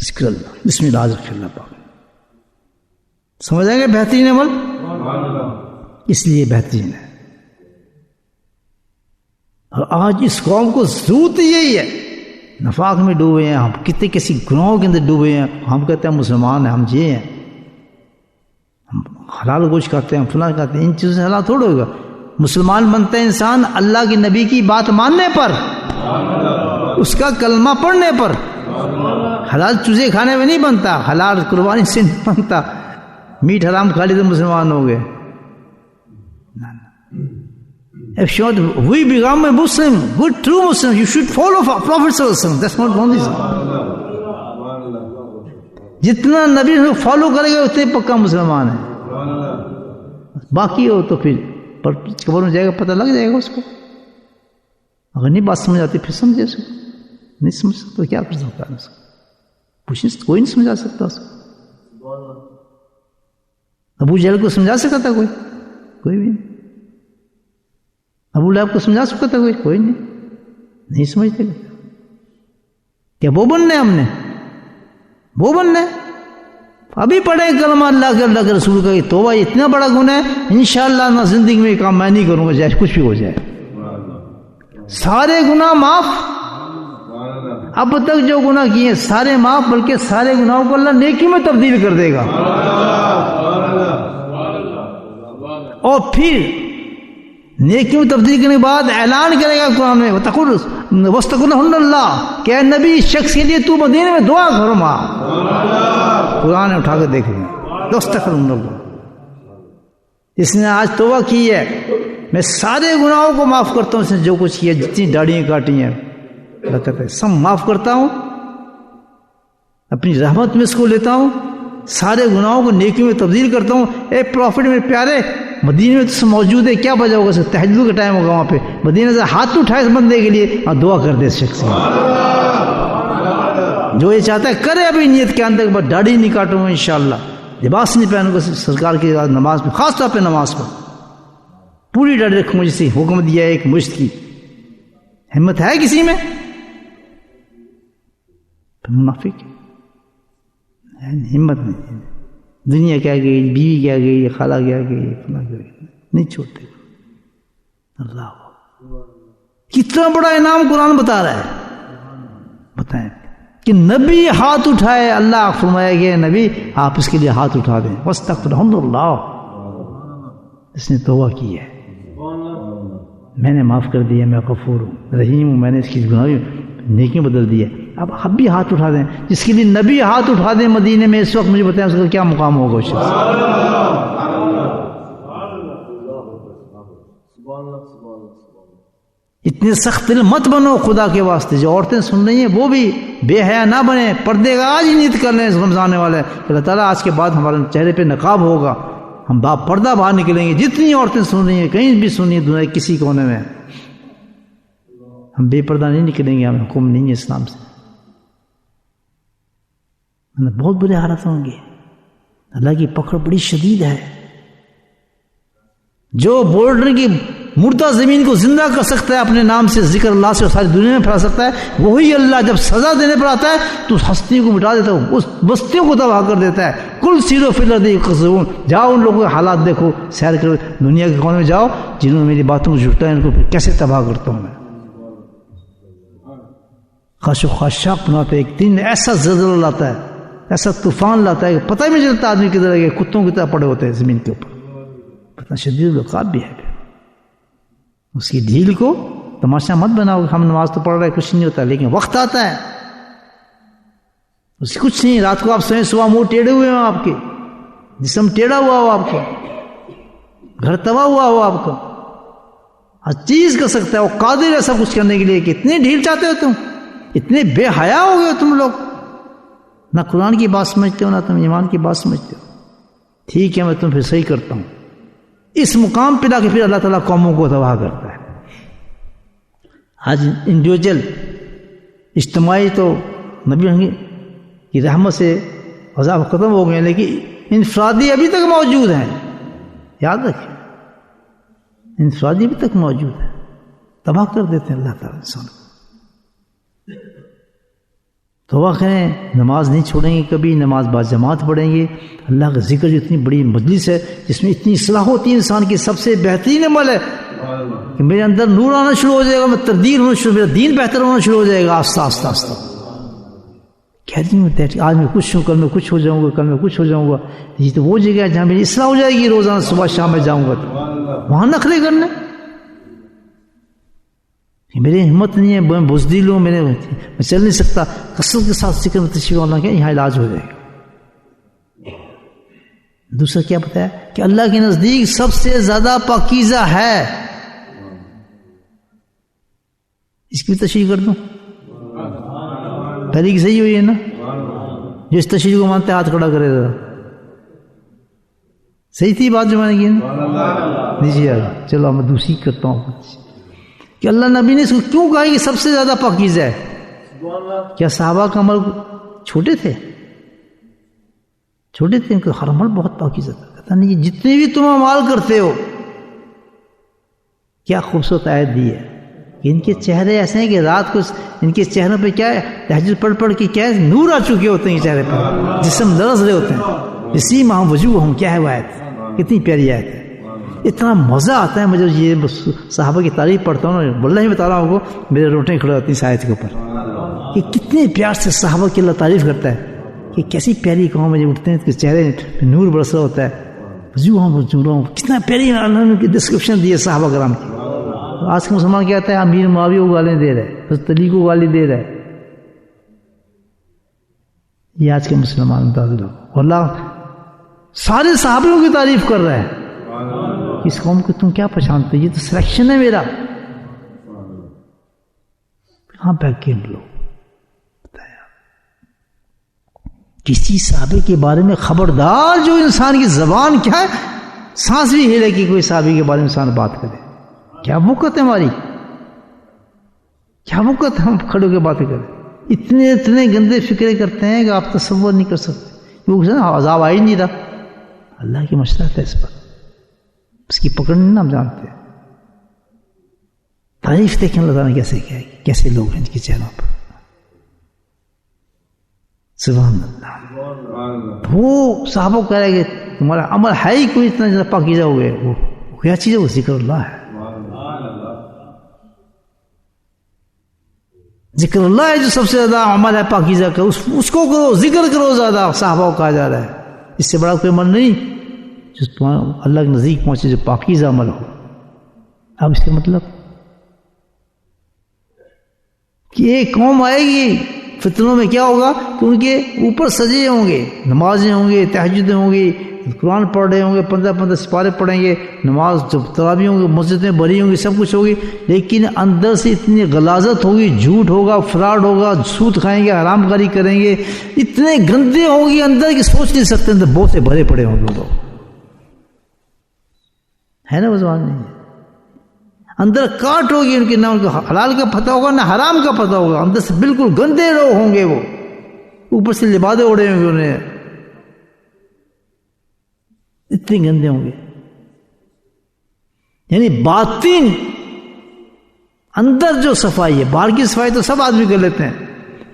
ذکر اللہ, بسم اللہ ذکر اللہ پاک. سمجھ آئیں گے بہترین عمل اس لیے بہترین ہے. اور آج اس قوم کو ضرورت یہی ہے, نفاق میں ڈوبے ہیں ہم, کتنے کسی گناہوں کے اندر ڈوبے ہیں. ہم کہتے ہیں مسلمان ہیں, ہم یہ ہیں, ہم حلال گوشت کھاتے ہیں, ہم فلاں کھاتے ہیں, ان چیزوں سے حلال تھوڑا ہوگا. مسلمان بنتا ہے انسان اللہ کے نبی کی بات ماننے پر, اس کا کلمہ پڑھنے پر. حلال چوزے کھانے میں نہیں بنتا, حلال قربانی سے نہیں بنتا, میٹ حرام کھا لی تو مسلمان ہو گئے. If you want, we become a Muslim, good true Muslim, you should follow Prophet sallallahu alaihi wasallam. That's not only so. جتنا نبی فالو کرے گا اتنے پکا مسلمان ہے. باقی ہو تو پھر قبر میں جائے گا پتہ لگ جائے گا اس کو. اگر نہیں بات سمجھ آتی پھر سمجھے اس کو. نہیں سمجھ سکتا تو کیا کر سکتا ہے اس کو. کوئی نہیں سمجھا سکتا اس کو. ابو جہل کو سمجھا سکتا تھا کوئی بھی نہیں. ابو لہب کو سمجھا سکتا تھا کوئی نہیں سمجھتے. کیا وہ بننے ہم نے وہ بننے. ابھی پڑھیں کلمہ اللہ کے رسول کا کہ توبہ اتنا بڑا گناہ ہے انشاءاللہ نہ زندگی میں کام میں نہیں کروں گا چاہے کچھ بھی ہو جائے. سارے گناہ معاف. اب تک جو گناہ کیے سارے معاف بلکہ سارے گناہوں کو اللہ نیکی میں تبدیل کر دے گا. اور پھر نیکی میں تبدیل کرنے کے بعد اعلان کرے گا قرآن میں وَاسْتَغْفِرْ اللَّهُ کہ اے نبی اس شخص کے لیے تو مدینے میں دعا کرو. قرآن اٹھا کے دیکھ لیں وَاسْتَغْفِرْ اللَّهُ. اس نے آج توبہ کی ہے میں سارے گناہوں کو معاف کرتا ہوں. اس نے جو کچھ کیا جتنی داڑیاں کاٹی ہیں اللہ کہتا ہے سب معاف کرتا ہوں. اپنی رحمت میں اس کو لیتا ہوں. سارے گناہوں کو نیکی میں تبدیل کرتا ہوں. اے پروفٹ میرے پیارے مدینے میں تو موجود ہے کیا بجا ہوگا. تہجد کا ٹائم ہوگا وہاں پہ مدینے سے ہاتھ اٹھائے اس بندے کے لیے اور دعا کر دے اس شخص جو یہ چاہتا ہے کرے. ابھی نیت کے اندر بس داڑھی نہیں کاٹوں گا انشاءاللہ, لباس نہیں پہنوں گا سرکار کی نماز میں, خاص طور پہ نماز پر پوری داڑھی رکھوں گا جسے حکم دیا ہے ایک مشت کی. ہمت ہے کسی میں؟ منافق ہمت نہیں. دنیا کیا گئی, بیوی کیا گئی, خالہ کیا گئی, اپنا کیا گئی, نہیں چھوڑتے. اللہ کتنا بڑا انعام قرآن بتا رہا ہے. بتائیں کہ نبی ہاتھ اٹھائے, اللہ فرمایا گیا نبی آپ اس کے لیے ہاتھ اٹھا دیں. وَاسْتَغْفِرْ اللَّهُ اس نے توبہ کی ہے میں نے معاف کر دیا, میں غفور ہوں رحیم ہوں, میں نے اس کی گناہ نیکی بدل دی ہے. اب آپ بھی ہاتھ اٹھا دیں. جس کے لیے نبی ہاتھ اٹھا دیں مدینے میں اس وقت مجھے بتائیں اس کا کیا مقام ہوگا اس شخص. اتنے سخت دل مت بنو خدا کے واسطے. جو عورتیں سن رہی ہیں وہ بھی بے حیا نہ بنے, پردے کا آج ہی نیت کر لیں اس رمضان والے. اللہ تعالیٰ آج کے بعد ہمارے چہرے پہ نقاب ہوگا, ہم پردہ باہر نکلیں گے. جتنی عورتیں سن رہی ہیں کہیں بھی سنی دنیا کسی کونے میں, ہم بے پردہ نہیں نکلیں گے. ہمیں حکم نہیں ہے اسلام سے. بہت برے حالات ہوں گے. اللہ کی پکڑ بڑی شدید ہے. جو بورڈر کی مردہ زمین کو زندہ کر سکتا ہے اپنے نام سے, ذکر اللہ سے ساری دنیا میں پھیلا سکتا ہے, وہی اللہ جب سزا دینے پر آتا ہے تو ہستیوں کو مٹا دیتا ہے, اس بستیوں کو تباہ کر دیتا ہے. کل سیرو فی الارض یقذفون. جاؤ ان لوگوں کے حالات دیکھو, سیر کرو دنیا کے کونے میں جاؤ جنہوں نے میری باتوں کو جھٹا ہے, ان کو پھر کیسے تباہ کرتا ہوں میں. خش و خاشاک بناتا ہے. ایک دن ایسا زلزلہ لاتا ہے, ایسا طوفان لاتا ہے کہ پتہ ہی نہیں چلتا آدمی کدھر ہے. کتوں کی طرح پڑے ہوتے ہیں زمین کے اوپر. اتنا شدید العقاب بھی ہے. اس کی ڈھیل کو تماشا مت بناؤ. ہم نماز تو پڑھ رہے کچھ نہیں ہوتا, لیکن وقت آتا ہے اس کچھ نہیں. رات کو آپ سوئیں, صبح منہ ٹیڑھے ہوئے ہوں, آپ کے جسم ٹیڑھا ہوا ہو, آپ کا گھر تباہ ہوا ہو, آپ کا ہر چیز کر سکتا ہے. وہ قادر ہے سب کچھ کرنے کے لیے. کہ اتنے ڈھیل چاہتے ہو تم, اتنے بے حیا ہو گئے تم لوگ. نہ قرآن کی بات سمجھتے ہو, نہ تم ایمان کی بات سمجھتے ہو. ٹھیک ہے میں تم پھر صحیح کرتا ہوں. اس مقام پہ لا کے پھر اللہ تعالیٰ قوموں کو تباہ کرتا ہے. آج انڈیویجل اجتماعی تو نبی کی رحمت سے عذاب ختم ہو گئے, لیکن انفرادی ابھی تک موجود ہیں. یاد رکھیں انفرادی ابھی تک موجود ہے, تباہ کر دیتے ہیں اللہ تعالیٰ انسان کو. توبہ کریں, نماز نہیں چھوڑیں گے کبھی, نماز با جماعت پڑھیں گے. اللہ کا ذکر جو اتنی بڑی مجلس ہے جس میں اتنی اصلاح ہوتی ہے انسان کی, سب سے بہترین عمل ہے کہ میرے اندر نور آنا شروع ہو جائے گا, میں تبدیل ہونا شروع, میرا دین بہتر ہونا شروع ہو جائے گا آہستہ آہستہ آہستہ. کہتی ہوں آج میں کچھ ہوں, کل میں کچھ ہو جاؤں گا, کل میں کچھ ہو جاؤں گا. یہ تو وہ جگہ ہے جہاں میری اصلاح ہو جائے گی. روزانہ صبح شام میں جاؤں گا تو وہاں نخرے کرنے. میری ہمت نہیں ہے, میں بزدل ہوں, میں چل نہیں سکتا. کثرت کے ساتھ ذکر میں تشریف اللہ کہ یہاں علاج ہو جائے گا. دوسرا کیا بتایا کہ اللہ کے نزدیک سب سے زیادہ پاکیزہ ہے. اس کی بھی تشریح کر دوں. پہلی کی صحیح ہوئی ہے نا؟ جو اس تشریح کو مانتے ہاتھ کھڑا کرے ذرا. صحیح تھی بات جو میں نے کی نا؟ دیجیے آگے. چلو میں دوسری کرتا ہوں کہ اللہ نبی نے اس کو کیوں کہا کہ سب سے زیادہ پاکیزہ ہے؟ کیا صحابہ کا عمل چھوٹے تھے؟ چھوٹے تھے، ان کا ہر عمل بہت پاکیزہ تھا. کہتا نہیں جتنے بھی تم اعمال کرتے ہو. کیا خوبصورت آیت دی ہے کہ ان کے چہرے ایسے ہیں کہ رات کو ان کے چہروں پہ کیا ہے، تہجد پڑھ پڑھ کے کیا ہے، نور آ چکے ہوتے ہیں چہرے پہ، جسم لرز رہے ہوتے ہیں. اسی ماہ وجوہ ہوں. کیا ہے وہ آیت؟ کتنی پیاری آیت ہے. اتنا مزہ آتا ہے مجھے یہ صحابہ کی تعریف پڑھتا ہوں نا، واللہ ہی بتا رہا ہوں آپ کو، میرے روٹیں کھڑے ہوتی ہیں اس آیت کے اوپر کہ کتنے پیار سے صحابہ کی اللہ تعریف کرتا ہے کہ کیسی پیاری قوم ہے. اٹھتے ہیں کہ چہرے نور برس رہا ہوتا ہے. کتنا پیاری اللہ نے ڈسکرپشن دی ہے صحابہ کرام کی. آج کا مسلمان کیا کہتا ہے امیر معاویہ کو گالیں دے رہا ہے، حضرت علی کو گالی دے رہا ہے. یہ آج کے مسلمان انداز لوگ. اللہ سارے صحابیوں کی تعریف کر رہا ہے. اس قوم کو تم کیا پہچانتے؟ یہ تو سلیکشن ہے میرا. کہاں پہ لوگ بتایا کسی صحابی کے بارے میں خبردار جو انسان کی زبان کیا ہے، سانس بھی ہلے کہ کوئی صحابی کے بارے میں انسان بات کرے. کیا وقت ہے ہماری، کیا وقت ہم کھڑے ہو کے باتیں کریں. اتنے گندے فکرے کرتے ہیں کہ آپ تصور نہیں کر سکتے. کیونکہ عذاب آ ہی نہیں رہا. اللہ کی مشرت ہے اس پر، اس کی پکڑ نہیں نا ہم جانتے. تعریف دیکھیں اللہ تعالیٰ نے کیسے کیا ہے، کیسے لوگ ہیں ان کے چہروں پر. سبحان اللہ. وہ صحابہ کہہ رہے کہ تمہارا عمل ہے ہی کوئی اتنا زیادہ پاکیزہ ہوئے. وہ کیا چیز ہے؟ وہ ذکر اللہ ہے. ذکر اللہ ہے جو سب سے زیادہ عمل ہے پاکیزہ کا. اس کو کرو، ذکر کرو زیادہ. صحابہ کو کہا جا رہا ہے اس سے بڑا کوئی عمل نہیں جو اللہ کے نزدیک پہنچے، جو پاکیزہ عمل ہو. اب اس کا مطلب کہ ایک قوم آئے گی فتنوں میں کیا ہوگا کہ ان کے اوپر سجے ہوں گے، نمازیں ہوں گے، تہجدیں ہوں گی، قرآن پڑھ رہے ہوں گے، 15 سپارے پڑھیں گے، نماز تراویح ہوں گے، مسجدیں بھری ہوں گی، سب کچھ ہوگی، لیکن اندر سے اتنی غلاظت ہوگی، جھوٹ ہوگا، فراڈ ہوگا، سود کھائیں گے، حرام کاری کریں گے، اتنے گندے ہوں گے اندر کہ سوچ نہیں سکتے، اندر بہت سے بھرے پڑے ہوں گے. لوگ ہے نا وزوان نہیں، اندر کاٹ ہوگی ان کی، نہ ان کو حلال کا پتہ ہوگا نہ حرام کا پتہ ہوگا. اندر سے بالکل گندے لوگ ہوں گے. وہ اوپر سے لبادے اڑے ہوں گے، انہیں اتنے گندے ہوں گے. یعنی باطن اندر جو صفائی ہے، باہر کی صفائی تو سب آدمی کر لیتے ہیں،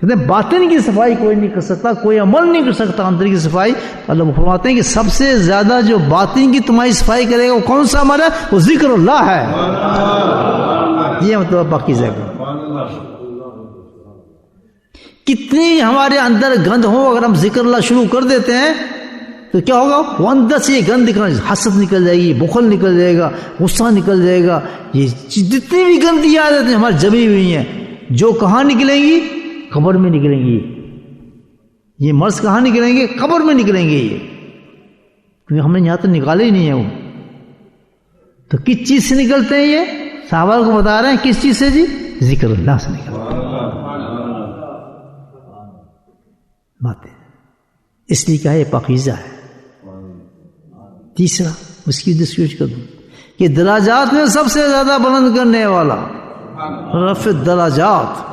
لیکن باطن کی صفائی کوئی نہیں کر سکتا، کوئی عمل نہیں کر سکتا اندر کی صفائی. اللہ فرماتے ہیں کہ سب سے زیادہ جو باطن کی تمہاری صفائی کرے گا وہ کون سا عمل ہے؟ وہ ذکر اللہ ہے. یہ مطلب پاکیزہ کا. کتنی ہمارے اندر گند ہو، اگر ہم ذکر اللہ شروع کر دیتے ہیں تو کیا ہوگا؟ وہ اندر سے یہ گند نکل، حسد نکل جائے گی، بخل نکل جائے گا، غصہ نکل جائے گا. یہ جتنی بھی گندی عادتیں ہماری جمی ہوئی ہیں، جو کہاں نکلیں گی؟ قبر میں نکلیں گی. یہ مرض کہاں نکلیں گے؟ قبر میں نکلیں گے. یہ کیونکہ ہم نے یہاں تو نکالے ہی نہیں ہے. وہ تو کس چیز سے نکلتے ہیں؟ یہ صحابہ کو بتا رہے ہیں کس چیز سے؟ جی ذکر اللہ سے نکلتے ہیں باتیں. اس لیے کہا یہ پاکیزہ ہے. تیسرا اس کی ڈسکریپشن کر دوں کہ درجات میں سب سے زیادہ بلند کرنے والا، رفع درجات.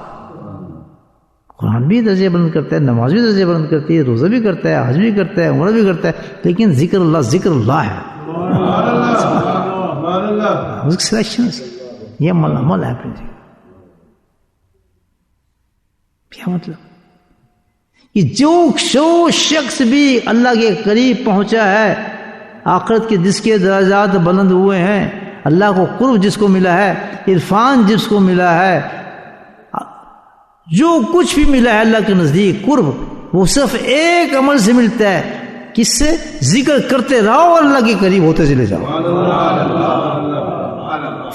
قرآن بھی درجے بلند کرتا ہے، نماز بھی درجے بلند کرتی ہے، روزہ بھی کرتا ہے، حج بھی کرتا ہے، عمرہ بھی کرتا ہے، لیکن ذکر اللہ ہے. اس کی سلیکشن یہ عمل ہے. کیا مطلب؟ کہ جو شخص بھی اللہ کے قریب پہنچا ہے، آخرت کے جس کے درجات بلند ہوئے ہیں، اللہ کو قرب جس کو ملا ہے، عرفان جس کو ملا ہے، جو کچھ بھی ملا ہے اللہ کے نزدیک قرب، وہ صرف ایک عمل سے ملتا ہے. کس سے؟ ذکر کرتے رہو، اللہ کے قریب ہوتے چلے جاؤ.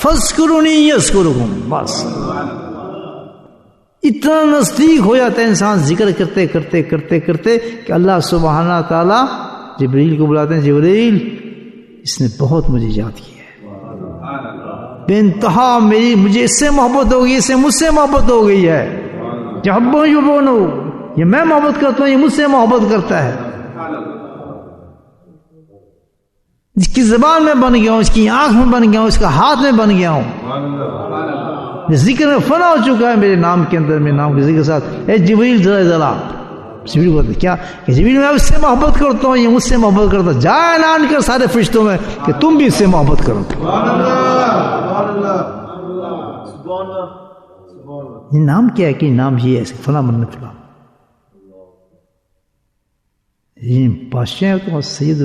فاذکرونی یذکرکم. بس اتنا نزدیک ہو جاتا ہے انسان ذکر کرتے کرتے کرتے کرتے کہ اللہ سبحانہ تعالی جبریل کو بلاتے ہیں، جبریل اس نے بہت مجھے یاد کیا ہے، بے انتہا مجھے اس سے محبت ہو گئی، اس سے مجھ سے محبت ہو گئی ہے، جب یہ میں محبت کرتا ہوں، یہ مجھ سے محبت کرتا ہے، جس کی زبان میں بن گیا ہوں، اس کی آنکھ میں بن گیا ہوں، اس کا ہاتھ میں بن گیا ہوں، ذکر میں فنا ہو چکا ہے میرے نام کے اندر، میرے نام کے ذکر کے ساتھ۔ اے جبریل ذرا جبریل بولتے کیا کہ جبریل میں اس سے محبت کرتا ہوں، یہ مجھ سے محبت کرتا ہے، جا اعلان کر سارے فرشتوں میں کہ تم بھی اس سے محبت کرو۔ یہ نام کیا ہے کہ نام یہ ہے فلاں من فلاں، یہ بادشاہ تو سید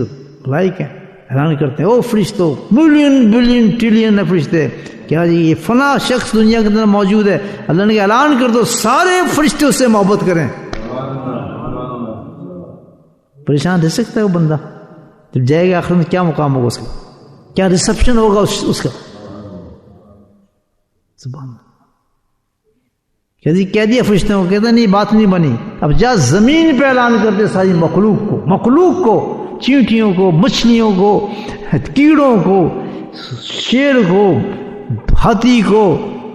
لائق ہیں، اعلان کرتے ہیں او فرشتوں، ملین بلین ٹریلین فرشتے، کیا جی یہ فلاں شخص دنیا کے اندر موجود ہے، اللہ نے اعلان کر دو سارے فرشتے اس سے محبت کریں۔ پریشان رہ سکتا ہے وہ بندہ، جب جائے گا آخر میں کیا مقام ہوگا اس کا، کیا ریسپشن ہوگا اس کا، سبحان اللہ۔ کہہ دیا فرشتوں کو، کہتا نہیں بات نہیں بنی، اب جا زمین پہ اعلان کرتے ساری مخلوق کو، چیونٹیوں کو، مچھلیوں کو، کیڑوں کو، شیر کو، ہاتھی کو،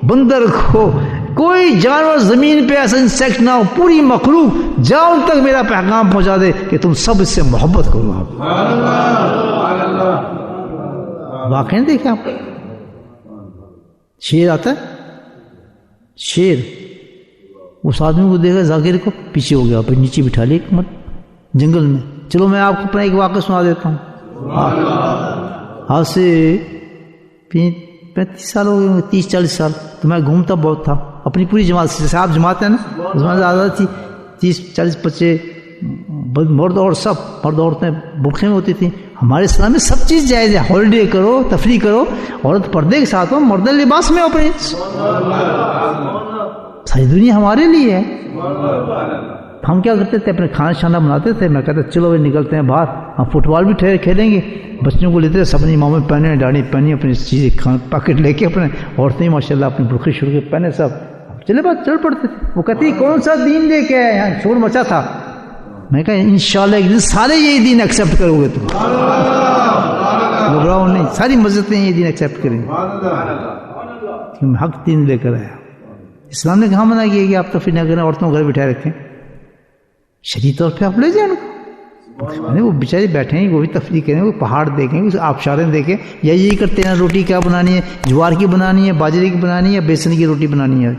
بندر کو، کوئی جانور زمین پہ ایسا انسیکٹ نہ ہو، پوری مخلوق جاؤ ان تک میرا پیغام پہنچا دے کہ تم سب اس سے محبت کرو۔ واقعی دیکھیں آپ، شیر آتا ہے، شیر اس آدمی کو دیکھا، ذاکر کو پیچھے ہو گیا، پھر نیچے بٹھا لیا ایک جنگل میں۔ چلو میں آپ کو اپنا ایک واقعہ سنا دیتا ہوں، آج سے 35 سال ہو گئے، 30-40 سال، تو میں گھومتا بہت تھا اپنی پوری جماعت سے، جیسے آپ جماعت ہیں نا، اس میں زیادہ تھی، 30-40 بچے، مرد اور سب، مرد عورتیں برقعے میں ہوتی تھیں۔ ہمارے اسلام میں سب چیز جائز ہے، ہالیڈے کرو، تفریح کرو، عورت پردے کے ساتھ ہو، مرد لباس میں ہو، اپنے ساری دنیا ہمارے لیے ہے۔ ہم کیا کرتے تھے، اپنے کھانا شانا بناتے تھے، میں کہتا چلو نکلتے ہیں باہر، ہم فٹ بال بھی کھیلیں گے، بچوں کو لیتے تھے، سب نے امامیں پہنے، داڑھی پہنی، اپنی چیزیں پاکٹ لے کے، اپنے عورتیں ماشاء اللہ اپنی برقعے شرقے پہنے، سب چلے بات چل پڑتے تھے۔ وہ کہتی کون سا دین لے کے آئے، یہاں شور مچا تھا۔ میں کہا انشاءاللہ ایک دن سارے یہی دین ایکسیپٹ کرو گے، تم گھبراؤ نہیں، ساری مذہبیں یہ دین ایکسیپٹ کریں گے، حق دین لے کر آیا۔ اسلام نے کہاں منع کیا کہ آپ تفریح نہ کریں، عورتوں کو گھر بٹھائے رکھیں، شرعی طور پہ آپ لے جائیں ان کو، وہ بیچارے بیٹھے ہیں، وہ بھی تفریح کریں، وہ پہاڑ دیکھیں، وہ آبشاریں دیکھیں، یا یہی کرتے ہیں روٹی کیا بنانی ہے، جوار کی بنانی ہے، باجرے کی بنانی ہے، بیسن کی روٹی بنانی ہے،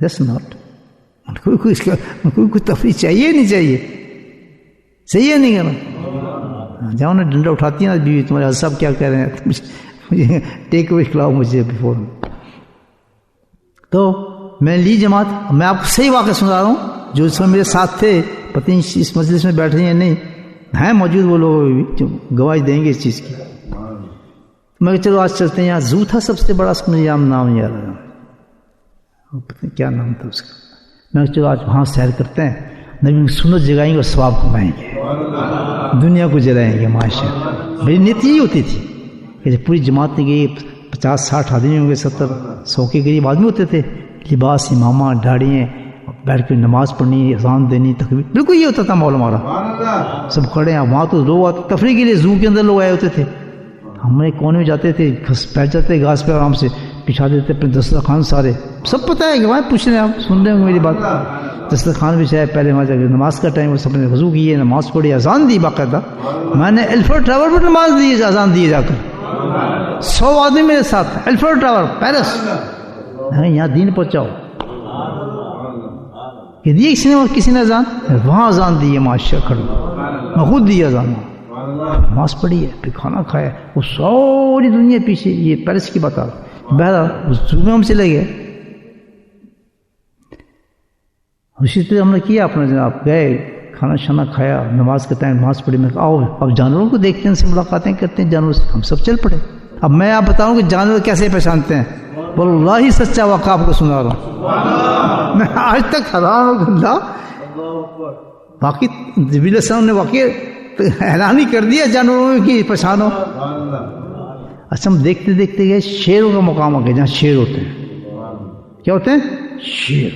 دیٹس ناٹ، کوئی تفریح چاہیے نہیں چاہیے، صحیح ہے نہیں کرنا۔ جاؤ نا ڈنڈا اٹھاتی ہیں نا بیوی، تمہارے صاحب کیا کہہ رہے ہیں، مجھے ٹیک اوے کھلاؤ مجھے بیفور۔ تو میں لی جماعت، میں آپ کو صحیح واقعہ سنا رہا ہوں، جو اس میں میرے ساتھ تھے، پتہ نہیں اس مجلس میں بیٹھے ہیں نہیں، ہیں موجود وہ لوگ جو گواہی دیں گے اس چیز کی۔ میں چلو آج چلتے ہیں، یہاں زو تھا سب سے بڑا، اس میں نام یاد آ رہا، پتہ نہیں کیا نام تھا اس کا۔ میں چلو آج وہاں سیر کرتے ہیں، نبی کی سنت جگائیں گے اور ثواب کمائیں گے، دنیا کو جلائیں گے ماشاء اللہ۔ میری نیت یہی ہوتی تھی کہ جب پوری جماعت نے گئی، 50-60 آدمی ہوں گے، 70-100 کے قریب آدمی ہوتے تھے، لباس امامہ داڑھیاں، بیٹھ کے نماز پڑھنی، اذان دینی، تکبیر، بالکل یہ ہوتا تھا مول ہمارا، سب کھڑے ہیں وہاں، تو لوگ تفریح کے لیے زو کے اندر لوگ آئے ہوتے تھے، ہم ایک کونے میں جاتے تھے، بیٹھ جاتے گھاس پہ آرام سے، بچھا دیتے اپنے دسترخوان، سارے سب پتہ ہے کہ وہاں پوچھ رہے ہیں آپ، سن رہے ہوں میری بات، دسترخوان بچھایا، پہلے وہاں جا کے نماز کا ٹائم، سب نے وضو کیے، نماز پڑھی، اذان دی باقاعدہ، میں نے ایلفرڈ ٹاور پر نماز دی، اذان دی جا کر، 100 آدمی میرے ساتھ، ایلفرڈ ٹاور پیرس، یہاں دین پہنچاؤ، کہ دی کسی نے اذان، وہاں اذان دی ہے، ماشاء کھڑو، میں خود دی اذان، نماز پڑھی ہے، پھر کھانا کھایا، وہ ساری دنیا پیچھے، یہ پیرس کی بات آ رہا۔ بہرحال اس زو میں ہم چلے گئے، اسی طرح ہم نے کیا اپنا، جناب گئے، کھانا شانا کھایا، نماز کا ٹائم، نماز پڑھی، میں کہا آؤ اب جانوروں کو دیکھتے ہیں، ان سے ملاقاتیں کرتے ہیں، جانوروں سے ہم سب چل پڑے۔ اب میں آپ بتاؤں کہ جانور کیسے پہچانتے ہیں، واللہ سچا واقعہ آپ کو سنا رہا ہوں، میں آج تک حیران ہوں، اللہ باقی جبریل علیہ السلام نے واقعی اعلان ہی کر دیا جانوروں کی پہچانو۔ اچھا ہم دیکھتے دیکھتے گئے، شیروں کا مقام آ گیا، جہاں شیر ہوتے ہیں، کیا ہوتے ہیں، شیر،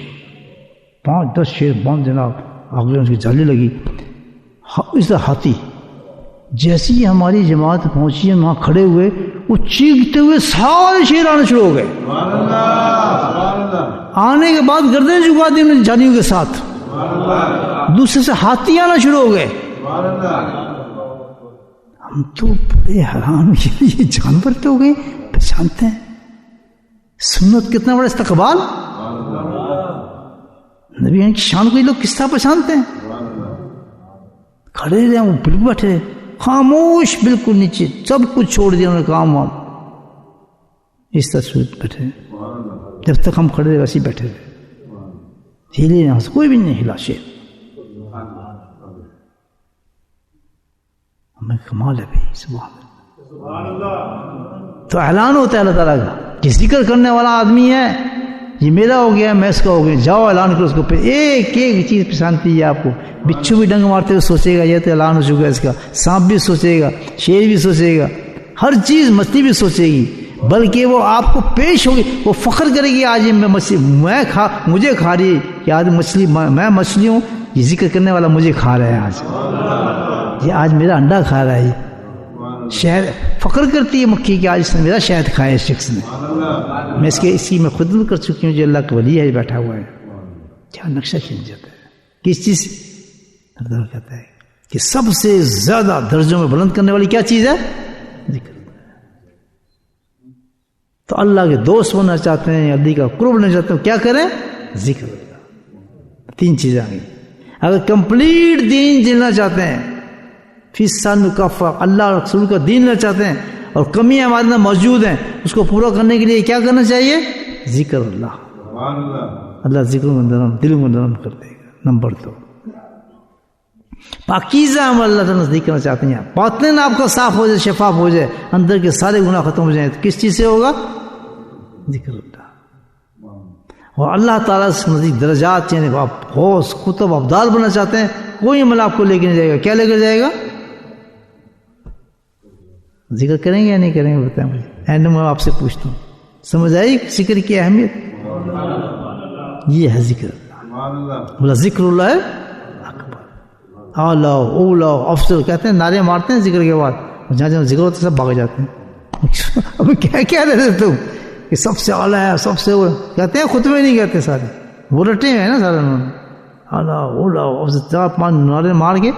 5-10 شیر بند، جناب آگے ان کی جالی لگی، اس طرح ہاتھی جیسی ہی ہماری جماعت پہنچی ہے وہاں کھڑے ہوئے وہ چیختے ہوئے سارے شیر آنا شروع ہو گئے. آنے کے بعد گردن جھکا دی انہوں نے جھاڑیوں کے ساتھ. دوسرے سے ہاتھی آنا شروع ہو گئے. ہم تو بڑے حیران ہوئے یہ جانور تو ہو گئے پہچانتے ہیں سنت کتنا بڑا استقبال. نبی کی شان کو یہ لوگ کس طرح پہچانتے ہیں. کھڑے رہے وہ بالکل بیٹھے خاموش بالکل نیچے سب کچھ چھوڑ دیا انہوں نے کام وام اس تصویر بیٹھے جب تک ہم کھڑے رہے ویسے بیٹھے رہے ہلے یہاں سے کوئی بھی نہیں ہلا. شیر ہمیں کمال ہے بھائی سبحان اللہ. تو اعلان ہوتا ہے اللہ تعالیٰ کا کہ ذکر کرنے والا آدمی ہے یہ میرا ہو گیا میں اس کا ہو گیا جاؤ اعلان کرو اس کو. پہ ایک ایک چیز پہچانتی ہے آپ کو. بچھو بھی ڈنگ مارتے ہوئے سوچے گا یہ تو اعلان ہو چکا ہے اس کا. سانپ بھی سوچے گا شیر بھی سوچے گا ہر چیز مچھلی بھی سوچے گی بلکہ وہ آپ کو پیش ہوگی وہ فخر کرے گی آج میں مچھلی مجھے کھا رہی ہے کہ آج مچھلی میں مچھلی ہوں یہ ذکر کرنے والا مجھے کھا رہا ہے آج یہ آج میرا انڈا کھا رہا ہے. شہد فخر کرتی ہے مکھی کہ آج اس نے میرا شہد کھایا اس شخص نے. میں اسی میں خدمت کر چکی ہوں جو اللہ کا ولی ہے بیٹھا ہوا ہے. کیا نقشہ کھینچ جاتا ہے کس چیز کہتا ہے کہ سب سے زیادہ درجوں میں بلند کرنے والی کیا چیز ہے ذکر. تو اللہ کے دوست بننا چاہتے ہیں اللہ کا قرب بننا چاہتے ہیں کیا کریں ذکر. تین چیزیں آ گئی. اگر کمپلیٹ دین جینا چاہتے ہیں فیصد مکفہ اللہ اور رسول کا دین لینا چاہتے ہیں اور کمیاں ہمارے اندر موجود ہیں اس کو پورا کرنے کے لیے کیا کرنا چاہیے ذکر اللہ. اللہ ذکر میں نرم دل میں نرم کر دے گا. نمبر 2 پاکیزہ عمل اللہ تعالیٰ نزدیک کرنا چاہتے ہیں باطن آپ کا صاف ہو جائے شفاف ہو جائے اندر کے سارے گناہ ختم ہو جائیں تو کس چیز سے ہوگا ذکر اللہ. اور اللہ تعالیٰ سے نزدیک درجات یعنی آپ غوث قطب ابدال بننا چاہتے ہیں کوئی عمل آپ کو لے کے نہیں جائے گا. کیا لے کر جائے گا ذکر کریں گے یا نہیں کریں گے بتائیں مجھے. اینڈ میں آپ سے پوچھتا ہوں سمجھ آئی ذکر کی اہمیت. یہ ہے ذکر اللہ. بولا ذکر اللہ اکبر اعلیٰ اولا افضل کہتے ہیں نعرے مارتے ہیں ذکر کے بعد جہاں جہاں ذکر ہوتا ہے سب بھاگ جاتے ہیں. ابھی کیا رہتے تم کہ سب سے اعلیٰ ہے سب سے وہ کہتے ہیں خطبے نہیں کہتے سارے وہ رٹے ہیں نا سارے انہوں نے اعلیٰ اولا افضل 4-5 نعرے مار کے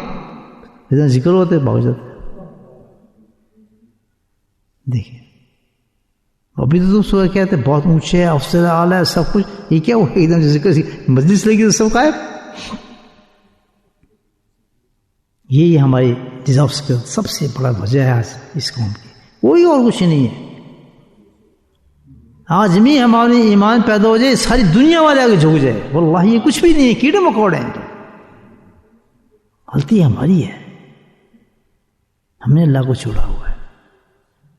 جہاں ذکر ہوتے بھاگ جاتے. دیکھیں ابھی تو تم سو کہتے بہت اونچے ہے افسر اعلیٰ ہے سب کچھ یہ کیا ہوا ایک دم ذکر مجلس لگی تو سب غائب. یہی ہماری ڈیزروس کا سب سے بڑا وجہ ہے آج اس قوم کی کوئی اور کچھ نہیں ہے. آج بھی ہماری ایمان پیدا ہو جائے ساری دنیا والے آگے جھک جائے واللہ یہ کچھ بھی نہیں ہے کیڑے مکوڑے ہیں. غلطی ہماری ہے ہم نے اللہ کو چھوڑا ہوا ہے.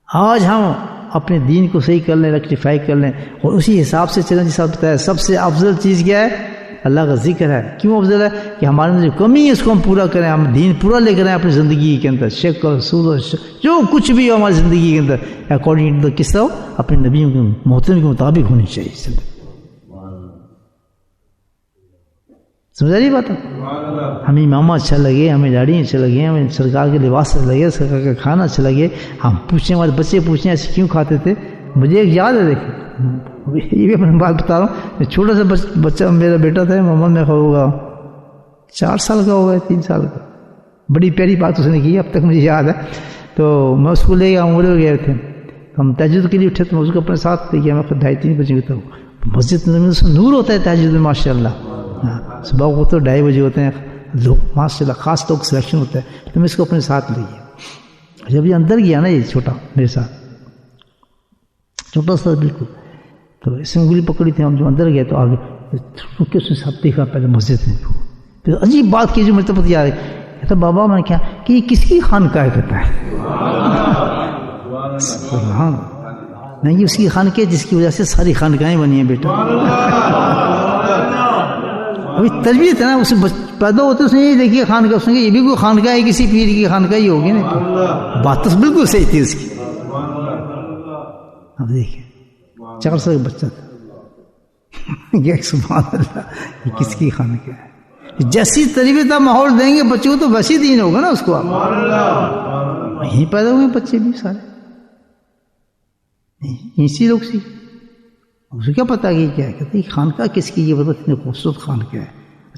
آج ہم اپنے دین کو صحیح کر لیں ریکٹیفائی کر لیں اور اسی حساب سے چلیں جیسا بتایا. سب سے افضل چیز کیا ہے اللہ کا ذکر ہے. کیوں افضل ہے کہ ہمارے اندر جو کمی ہے اس کو ہم پورا کریں ہم دین پورا لے کر آئیں اپنی زندگی کے اندر. شک اور سود جو کچھ بھی ہو ہماری زندگی کے اندر اکارڈنگ ٹو کس طرح ہو اپنے نبیوں کے محترم کے مطابق ہونی چاہیے. سمجھا رہی بات ہے. ہمیں امامہ اچھا لگے ہمیں داڑھی اچھا لگے ہمیں سرکار کے لباس اچھا لگے سرکار کا کھانا اچھا لگے ہم پوچھیں ہمارے بچے پوچھیں ایسے کیوں کھاتے تھے. مجھے ایک یاد ہے دیکھیں یہ بھی اپنی بات بتا رہا ہوں. چھوٹا سا بچہ میرا بیٹا تھا محمد میں ہوگا 4 سال کا ہوگا 3 سال کا. بڑی پیاری بات اس نے کی اب تک مجھے یاد ہے. تو میں اس کو لے گیا عمرے گئے تھے ہم تہجد کے لیے اٹھے تو میں اس کو اپنے ساتھ لے گیا. میں 2:30-3 بجے تو مسجد میں نور ہوتا ہے تہجد میں ماشاء اللہ. صبح کو تو 2:30 بجے ہوتے ہیں لوگ ماشاء اللہ خاص لوگ سلیکشن ہوتا ہے. تو میں اس کو اپنے ساتھ لے گیا. جب یہ اندر گیا نا یہ چھوٹا میرے ساتھ چھوٹا سا بالکل تو اس نے انگلی پکڑی تھی. ہم جو اندر گئے تو آگے رک کے اس نے ساتھ دیکھا پہلے مسجد میں. پھر عجیب بات کی جو مجھے پتہ یاد ہے کہتا بابا میں نے کیا کہ یہ کس کی خانقاہ کہتا ہے. نہیں یہ اس کی خانقاہ جس کی وجہ سے ساری خانقاہیں بنی ہیں بیٹا. ابھی تربیت ہے نا اسے پیدا ہوتے اس نے یہ دیکھی خانقاہ اس نے یہ بھی کوئی خانقاہ ہے کسی پیر کی خانقاہ ہی ہوگی نا. بات تو بالکل صحیح تھی اس کی. اب دیکھیں 4 سال کا بچہ تھا. سبحان اللہ یہ کس کی خانقاہ ہے. جیسی تربیت آپ ماحول دیں گے بچوں کو تو ویسی دین ہوگا نا اس کو. یہیں پیدا ہوئے بچے بھی سارے، اسی لوگ سیکھ، اسے کیا پتا کہ کیا ہے، کہتے خانقاہ کس کی، یہ بتا اتنی خوبصورت خانقاہ ہے.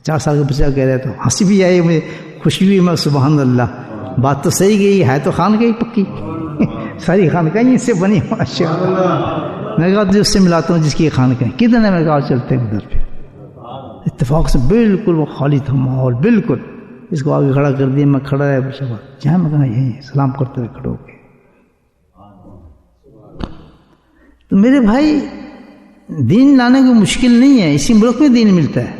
4 سال کا بچہ کہہ رہا تو ہنسی بھی آئی، مجھے خوشی ہوئی، میں سبحان اللہ، بات تو صحیح گئی ہے تو خانقاہ ہی پکی، ساری خانقاہیں اس سے بنی ماشاء اللہ. میں کہا اس سے ملاتا ہوں جس کی خانقاہ کتنے، میں کہا چلتے ہیں ادھر پہ. اتفاق سے بالکل وہ خالی تھا ماحول بالکل. اس کو آگے کھڑا کر دیا، میں کھڑا رہا بچہ جہاں میں کہا یہیں سلام کرتے ہوئے کھڑے ہو گئے. تو میرے بھائی دین لانے کو مشکل نہیں ہے، اسی ملک میں دین ملتا ہے،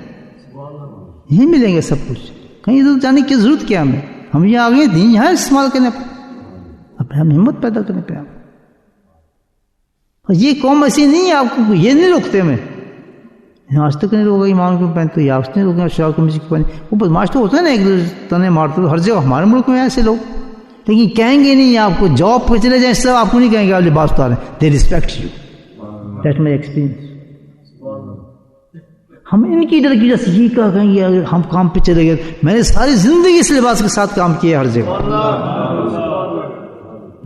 یہیں ملیں گے سب کچھ، کہیں ادھر جانے کی ضرورت کیا ہمیں، ہم یہ آگے دین یہاں استعمال کرنے پر، اب ہم ہمت پیدا کرنے پہ. یہ قوم ایسی نہیں ہے، آپ کو یہ نہیں روکتے میں، آج تک نہیں روکا امام کیوں پہنتے، یا اس نے روکا شاہ کی مسجد پہنے، وہ بدماش تو ہوتا ہے نا، ایک دوسرے تنے مارتے تو ہر جگہ ہمارے ملک میں ایسے لوگ، لیکن کہیں گے نہیں آپ کو، جاب پہ چلے جائیں سب آپ کو نہیں کہیں گے آپ لباس اتاریں، they respect you, that my experience. ہم ان کی ڈر کی وجہ سے یہ کہا کہیں گے اگر ہم کام پہ چلے گئے، میں نے ساری زندگی اس لباس کے ساتھ کام کیا ہر جگہ،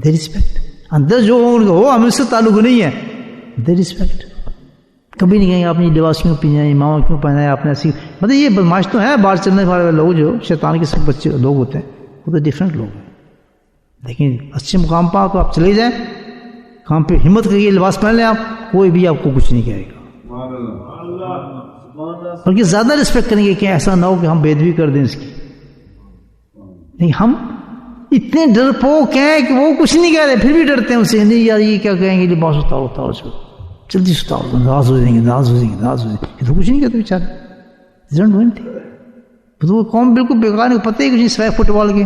دے ریسپیکٹ. اندر جو ہو ہمیں سے تعلق نہیں ہے، دے ریسپیکٹ. کبھی نہیں کہیں گے آپ نے لباس کیوں پہنا ہے، امام کیوں پہنا ہے آپ نے، ایسی مطلب یہ بدماش تو ہے باہر چلنے والے لوگ، جو شیطان کے سب بچے لوگ ہوتے ہیں وہ تو ڈفرینٹ لوگ ہیں، لیکن اچھے مقام پہ تو آپ چلے جائیں، کام پہ ہمت کریے، لباس پہن لیں آپ، کوئی بھی آپ کو کچھ نہیں کہے گا، بلکہ زیادہ رسپیکٹ کریں گے کہ ایسا نہ ہو کہ ہم بےدبی کر دیں اس کی. نہیں، ہم اتنے ڈرپوک ہیں کہ وہ کچھ نہیں کہہ رہے پھر بھی ڈرتے ہیں اسے، نہیں یار یہ کیا کہیں گے، لباس اتارو اتارو اس کو، جلدی سے اتارو، ناراض ہو جائیں گے، ناراض ہو جائیں گے، ناراض ہو جائیں گے. یہ تو کچھ نہیں کہتے بیچارے، ڈونٹ ڈو اینی تھنگ. تو وہ قوم بالکل بیکار ہے، پتہ ہی کچھ نہیں سوائے فٹ بال کے،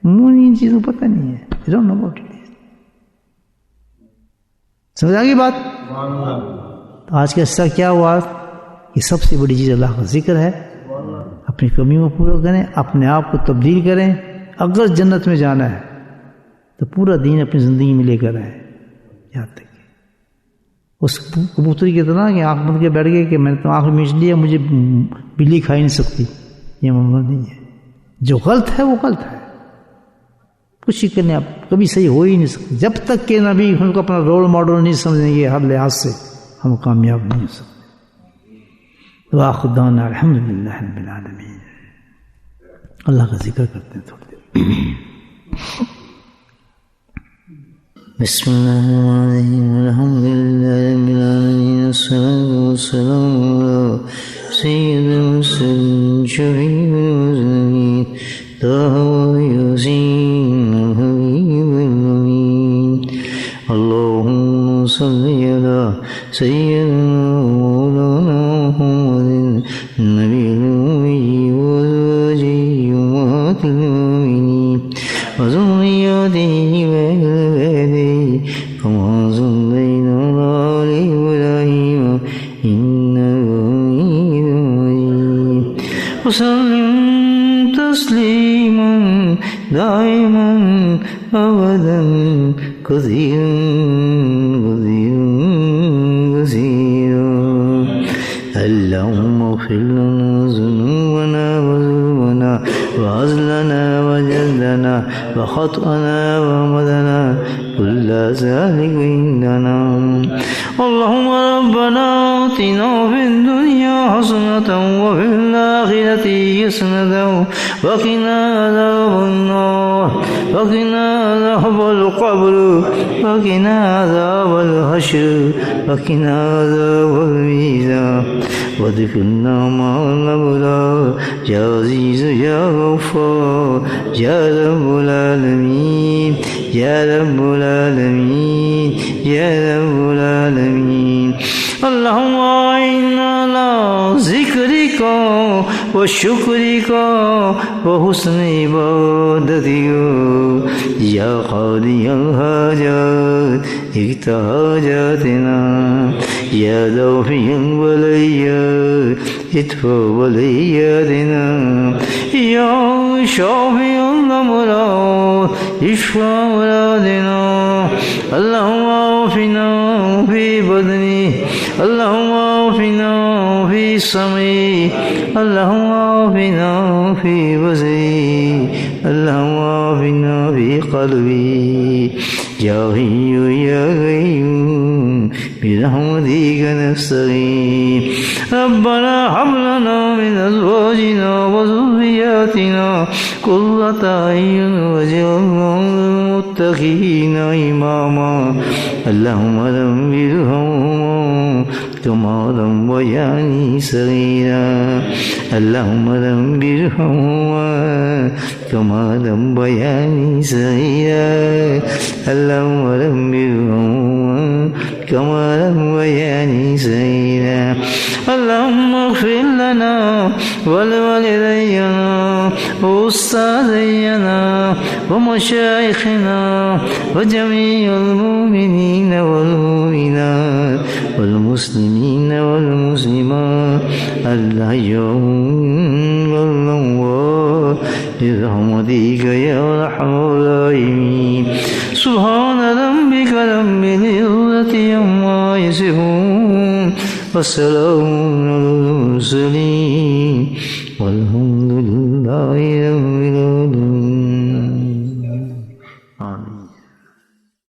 منہ ان چیزوں پتہ نہیں ہے، ڈونٹ نو اباؤٹ اٹ. سمجھ آ گئی بات؟ تو آج کا حصہ کیا ہوا کہ سب سے بڑی چیز اللہ کا ذکر ہے. اپنی کمیوں کو پورا کریں، اپنے آپ کو تبدیل کریں. اگر جنت میں جانا ہے تو پورا دین اپنی زندگی میں لے کر آئے، یہاں تک اس کبوتری کی طرح کہ آنکھ بند کے بیٹھ گئے کہ میں نے تو آنکھ میچ لیا، مجھے بلی کھا ہی نہیں سکتی، یہ معاملہ نہیں ہے. جو غلط ہے وہ غلط ہے، کچھ ہی کرنے آپ کبھی صحیح ہو ہی نہیں سکتے جب تک کہ نبی ان کو اپنا رول ماڈل نہیں سمجھیں گے، ہر لحاظ سے ہم کامیاب نہیں ہو سکتے. وآخر دعوانا الحمدللہ رب العالمین. اللہ کا ذکر کرتے ہیں تھوڑی دیر. بسم اللہ الرحمن الرحیم، الحمدللہ رب العالمین، والصلاة والسلام علی سید المرسلین، شفیع المذنبین، طه یاسین الحبیب الامین. اللهم صل على سيدنا مولانا محمد النبي الأمي وأزواجه أمهات المؤمنين وذرياته وأهل بيته كما صليت على آل إبراهيم إنك حميد مجيد. وسلم تسليما دائما أبدا كثيرا كثيرا. اللهم اغفر لنا ذنوبنا وذنوبنا وعزلنا وجلدنا وخطأنا ومدنا كل ذلك عندنا. اللهم ربنا آتنا في الدنيا حسنة وفي الآخرة حسنة وقنا عذاب النار وقنا عذاب القبر وقنا عذاب الحشر وقنا عذاب الميزان وادخلنا مع الأبرار يا عزيز يا غفار يا رب العالمين يا رب العالمين يا رب العالمين. اللهم إنا على ذكرك وشكرك وحسن عبادتك يا قاضي الحاجات اقض حاجاتنا يا دافع البليات ادفع بلياتنا يا شافي الأمراض اشفى مرادنا. اللهم عافنا في بدني اللهم عافنا في سمعي اللهم عافنا في بصري اللهم عافنا في قلبي يا حي يا قيوم برحمتك نستغيث ربنا هب لنا من أزواجنا وذرياتنا قرة أعين واجعلنا للمتقين إماما اللهم دمرهما كما ربياني صغيرا اللهم دمرهما كما ربياني صغيرا اللهم دمرهما كما ربياني صغيرا اللهم اغفر لنا ولوالدينا وأستاذينا ومشايخنا وجميع المؤمنين والمؤمنات والمسلمين والمسلمات الأحياء والأموات برحمتك يا أرحم الراحمين سبحان ربك رب العزة عما يصفون والسلام على المرسلين والحمد لله رب